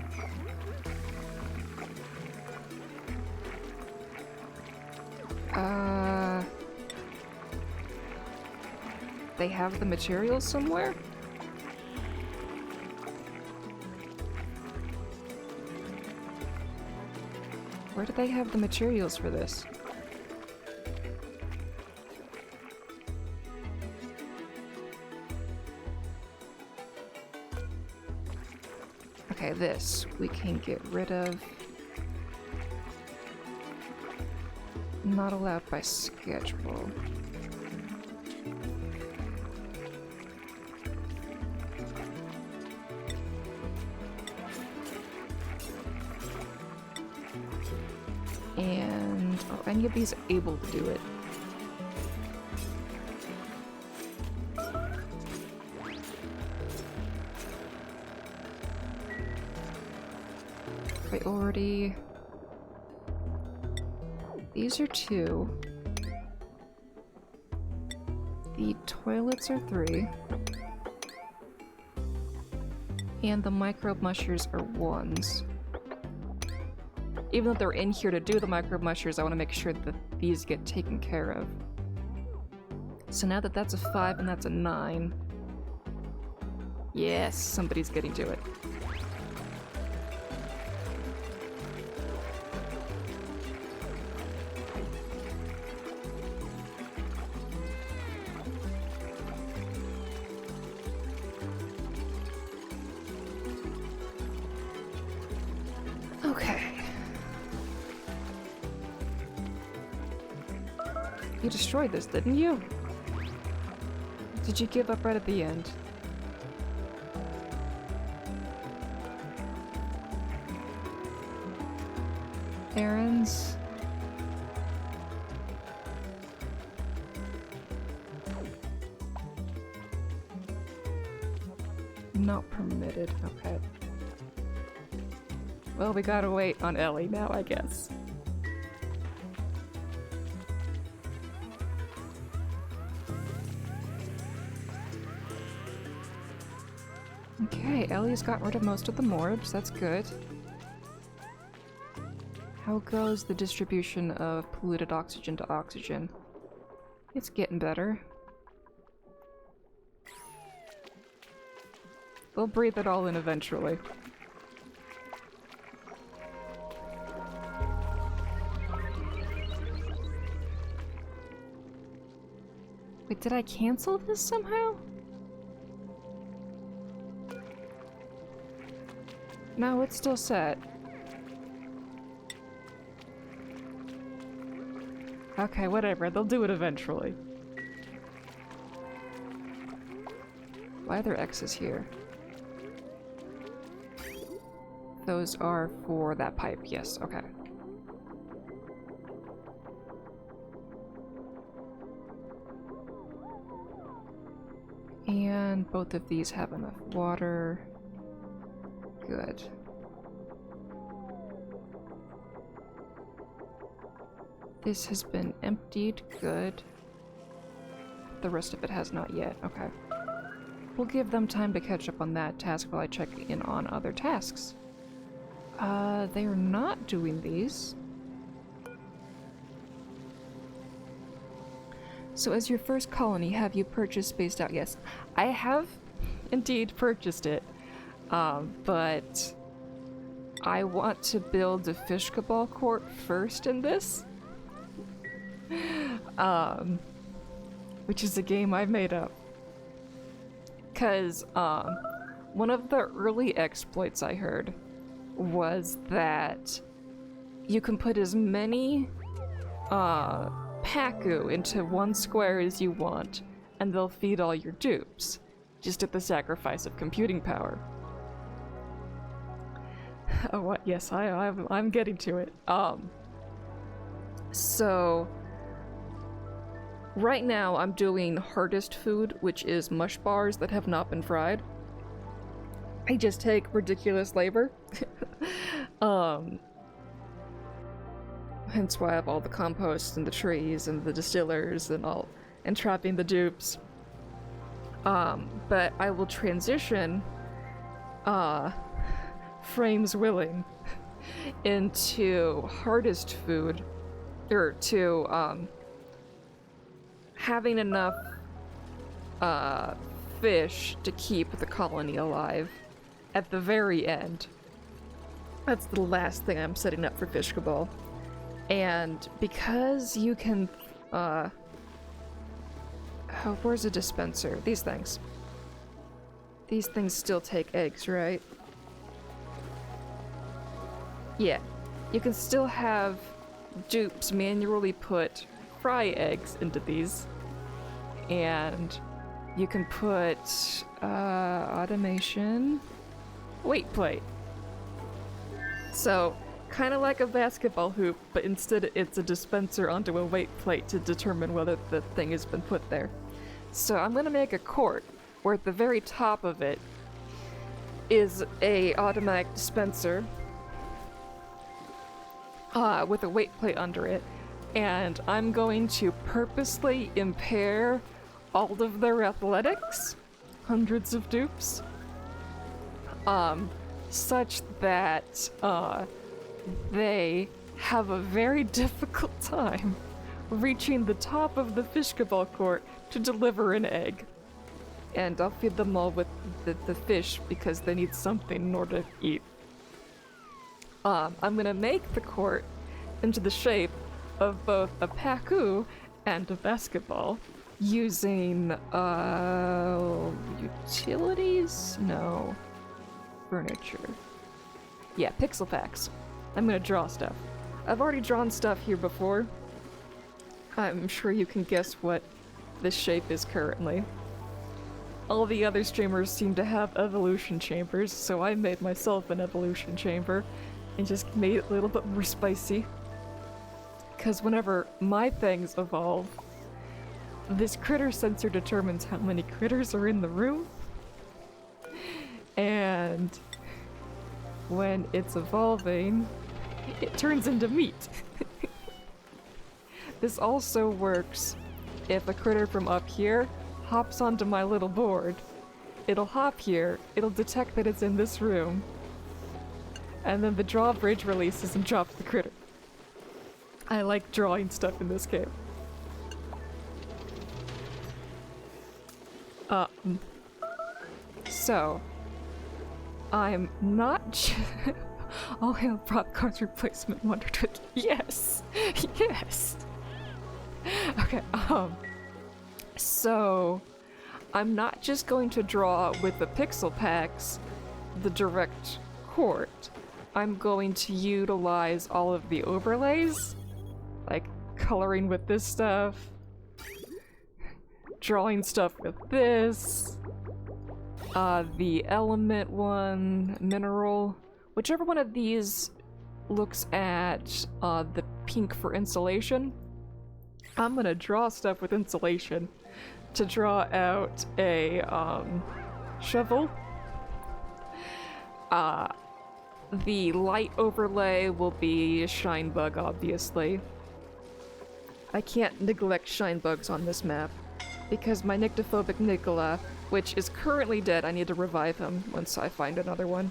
They have the materials somewhere? Where do they have the materials for this? Okay, this we can get rid of. Not allowed by schedule. And are any of these able to do it? Priority. These are 2. The toilets are 3. And the microbe mushers are 1s. Even though they're in here to do the microbe mushers, I want to make sure that these get taken care of. So now that that's a 5 and that's a 9. Yes, somebody's getting to it. Okay. You destroyed this, didn't you? Did you give up right at the end? Errands? Not permitted, okay. Well, we gotta wait on Ellie now, I guess. Okay, Ellie's got rid of most of the morbs, that's good. How goes the distribution of polluted oxygen to oxygen? It's getting better. They'll breathe it all in eventually. Wait, did I cancel this somehow? No, it's still set. Okay, whatever. They'll do it eventually. Why are there X's here? Those are for that pipe. Yes, okay. And both of these have enough water. Good. This has been emptied. Good. The rest of it has not yet. Okay. We'll give them time to catch up on that task while I check in on other tasks. They are not doing these. So as your first colony, have you purchased Spaced Out? Yes, I have indeed purchased it. But I want to build a fish cabal court first in this. Which is a game I made up. Because, one of the early exploits I heard was that you can put as many, Paku into one square as you want, and they'll feed all your dupes, just at the sacrifice of computing power. Oh, what? Yes, I'm getting to it. So right now I'm doing hardest food, which is mush bars that have not been fried. I just take ridiculous labor. Hence why I have all the compost and the trees and the distillers and all, and trapping the dupes. But I will transition, frames willing, into hardest food, or to, having enough, fish to keep the colony alive at the very end. That's the last thing I'm setting up for Fish Cabal. And because you can, oh, where's a dispenser? These things. These things still take eggs, right? Yeah. You can still have dupes manually put fry eggs into these. And you can put, automation, weight plate. So, kind of like a basketball hoop, but instead it's a dispenser onto a weight plate to determine whether the thing has been put there. So I'm gonna make a court where at the very top of it is a automatic dispenser with a weight plate under it, and I'm going to purposely impair all of their athletics, hundreds of dupes, such that they have a very difficult time reaching the top of the fish cabal court to deliver an egg. And I'll feed them all with the fish because they need something in order to eat. I'm gonna make the court into the shape of both a Paku and a basketball using, utilities? No. Furniture. Yeah, pixel packs. I'm gonna draw stuff. I've already drawn stuff here before. I'm sure you can guess what this shape is currently. All the other streamers seem to have evolution chambers, so I made myself an evolution chamber and just made it a little bit more spicy. Because whenever my things evolve, this critter sensor determines how many critters are in the room. And when it's evolving, it turns into meat. This also works if a critter from up here hops onto my little board. It'll hop here, it'll detect that it's in this room, and then the drawbridge releases and drops the critter. I like drawing stuff in this game. So, I'm not All hail prop cards replacement Wonder Twitch. Yes! Yes! Okay, so I'm not just going to draw with the pixel packs the direct court, I'm going to utilize all of the overlays, like coloring with this stuff, drawing stuff with this, the element one, mineral, whichever one of these looks at the pink for insulation. I'm gonna draw stuff with insulation to draw out a shovel. The light overlay will be shine bug, obviously. I can't neglect shine bugs on this map because my nyctophobic Nicola, which is currently dead, I need to revive him once I find another one,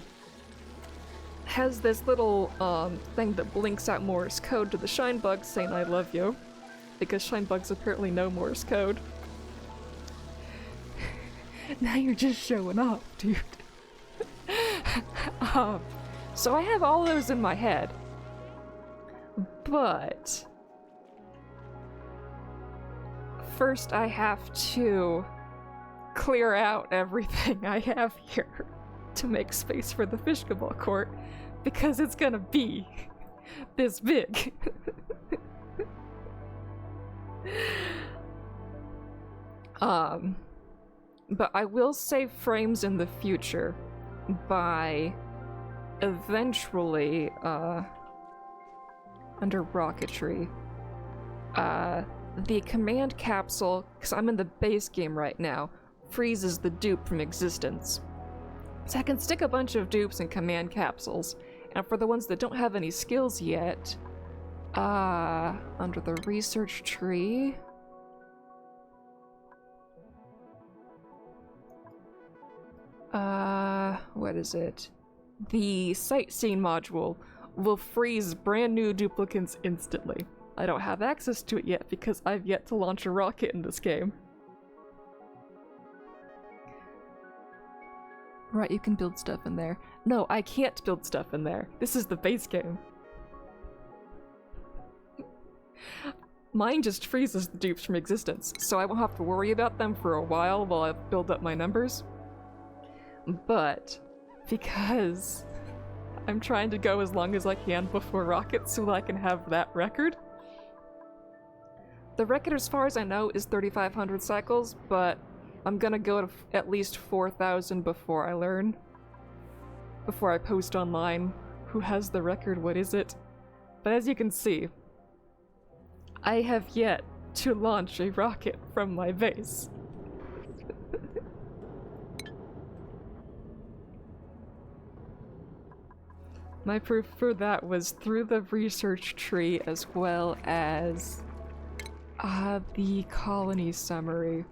has this little thing that blinks out Morse code to the shine bugs saying I love you, because shine bugs apparently know Morse code. Now you're just showing off, dude. So I have all those in my head, but first I have to clear out everything I have here to make space for the fishkeball court, because it's gonna be this big. But I will save frames in the future by eventually, under rocketry, the command capsule, because I'm in the base game right now, freezes the dupe from existence. So I can stick a bunch of dupes in command capsules, and for the ones that don't have any skills yet, under the research tree, what is it? The sightseeing module will freeze brand new duplicates instantly. I don't have access to it yet because I've yet to launch a rocket in this game. Right, you can build stuff in there. No, I can't build stuff in there. This is the base game. Mine just freezes the dupes from existence, so I won't have to worry about them for a while I build up my numbers. But because I'm trying to go as long as I can before rockets so I can have that record. The record, as far as I know, is 3,500 cycles, but I'm gonna go to at least 4,000 before I learn. Before I post online who has the record, what is it? But as you can see, I have yet to launch a rocket from my base. My proof for that was through the research tree as well as the colony summary.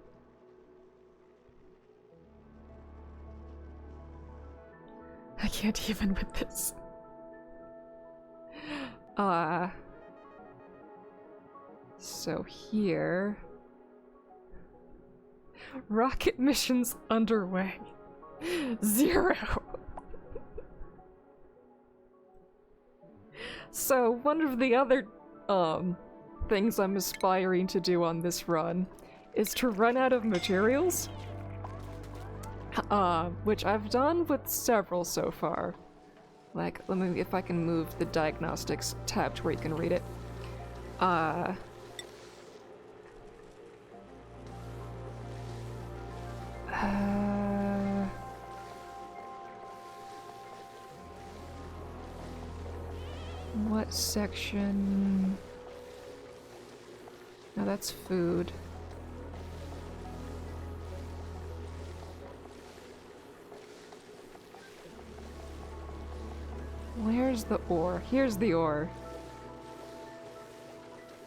I can't even with this. So here... Rocket missions underway. 0! So one of the other, things I'm aspiring to do on this run is to run out of materials. Which I've done with several so far. Like, let me, if I can move the diagnostics tab to where you can read it. What section? No, that's food. Where's the ore? Here's the ore.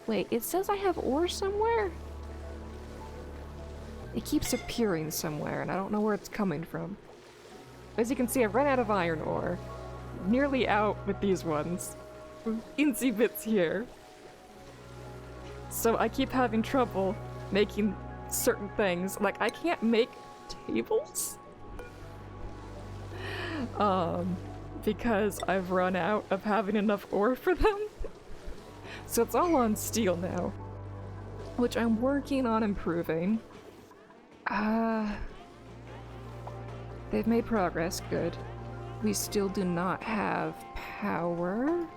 Wait, it says I have ore somewhere? It keeps appearing somewhere, and I don't know where it's coming from. As you can see, I've run out of iron ore. Nearly out with these ones. Incy bits here. So I keep having trouble making certain things. Like, I can't make tables? Because I've run out of having enough ore for them. So it's all on steel now. Which I'm working on improving. They've made progress, good. we still do not have power.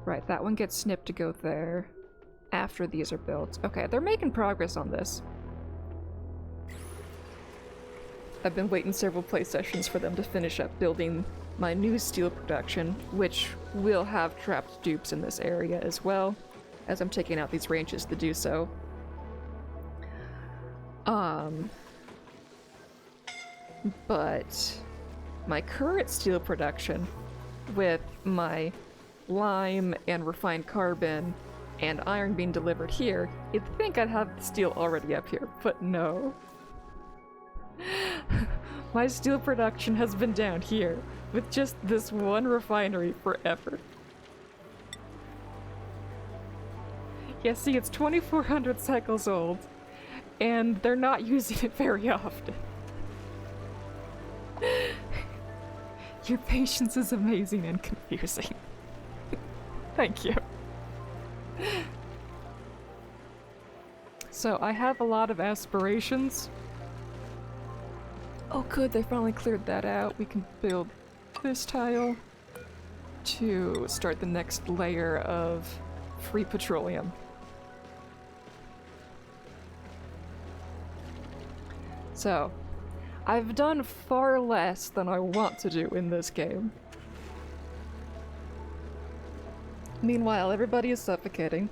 Right, that one gets snipped to go there after these are built. Okay, they're making progress on this. I've been waiting several play sessions for them to finish up building my new steel production, which will have trapped dupes in this area as well, as I'm taking out these ranches to do so. But my current steel production, with my lime and refined carbon and iron being delivered here, you'd think I'd have the steel already up here, but no. My steel production has been down here with just this one refinery forever. Yeah, see, it's 2400 cycles old, and they're not using it very often. Your patience is amazing and confusing. Thank you. So, I have a lot of aspirations. Oh good, they finally cleared that out. We can build this tile to start the next layer of free petroleum. So, I've done far less than I want to do in this game. Meanwhile, everybody is suffocating.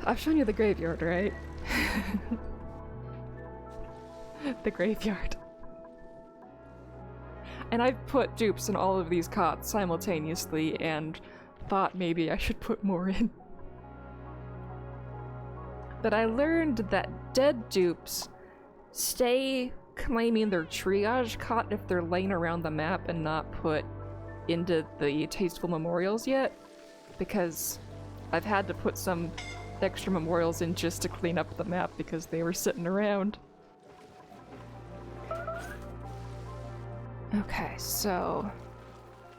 I've shown you the graveyard, right? The graveyard. And I've put dupes in all of these cots simultaneously and thought maybe I should put more in. But I learned that dead dupes stay claiming their triage cot if they're laying around the map and not put into the tasteful memorials yet, because I've had to put some extra memorials in just to clean up the map because they were sitting around. Okay, so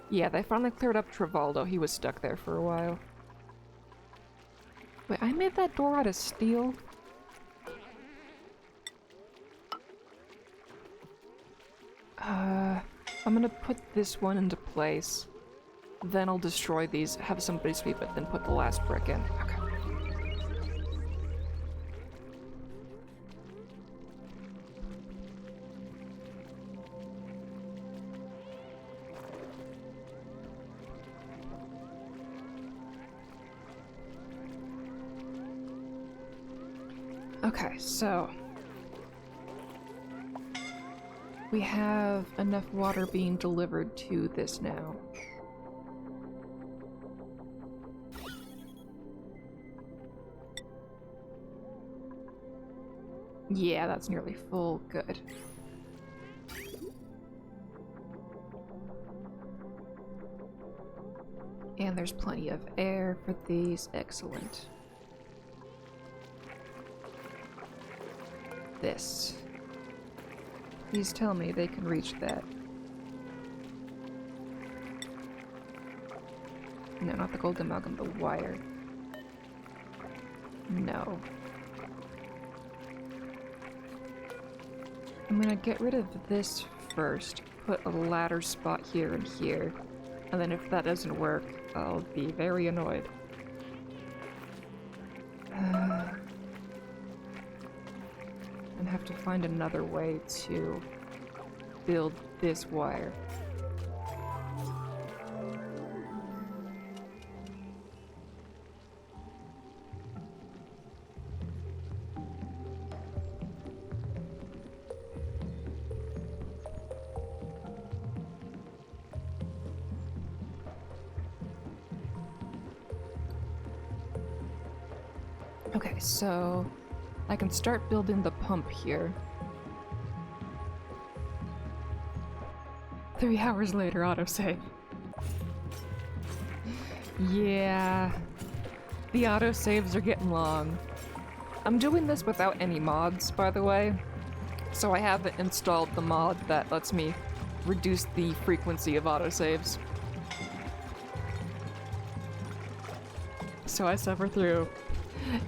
yeah, they finally cleared up Travaldo. He was stuck there for a while. Wait, I made that door out of steel? I'm gonna put this one into place. Then I'll destroy these, have somebody sweep it, then put the last brick in. Okay. Okay, so we have enough water being delivered to this now. Yeah, that's nearly full. Good. And there's plenty of air for these. Excellent. This. Please tell me they can reach that. No, not the gold amalgam, the wire. No. I'm gonna get rid of this first, put a ladder spot here and here, and then if that doesn't work, I'll be very annoyed. And have to find another way to build this wire. Okay, so I can start building the pump here. 3 hours later, autosave. Yeah, the autosaves are getting long. I'm doing this without any mods, by the way, so I haven't installed the mod that lets me reduce the frequency of autosaves. So I suffer through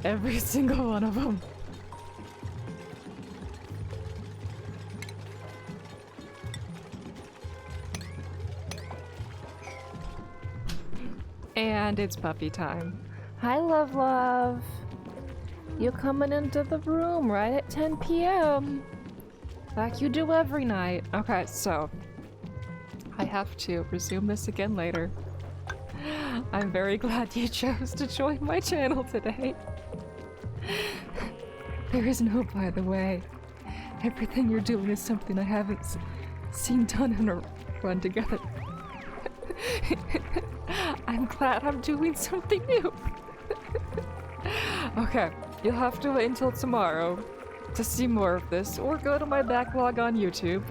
every single one of them. And it's puppy time. Hi, love, love. You coming into the room right at 10 p.m. like you do every night. Okay, so I have to resume this again later. I'm very glad you chose to join my channel today. There is no by the way. Everything you're doing is something I haven't seen done in a run together. I'm glad I'm doing something new. Okay, you'll have to wait until tomorrow to see more of this, or go to my backlog on YouTube.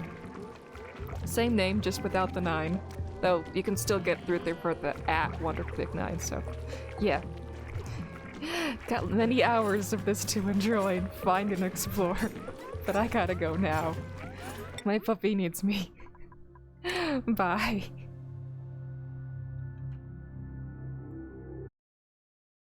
Same name, just without the 9. Though you can still get through there for the @WonderfulBig9, so yeah. Got many hours of this to enjoy and find and explore, but I gotta go now. My puppy needs me. Bye.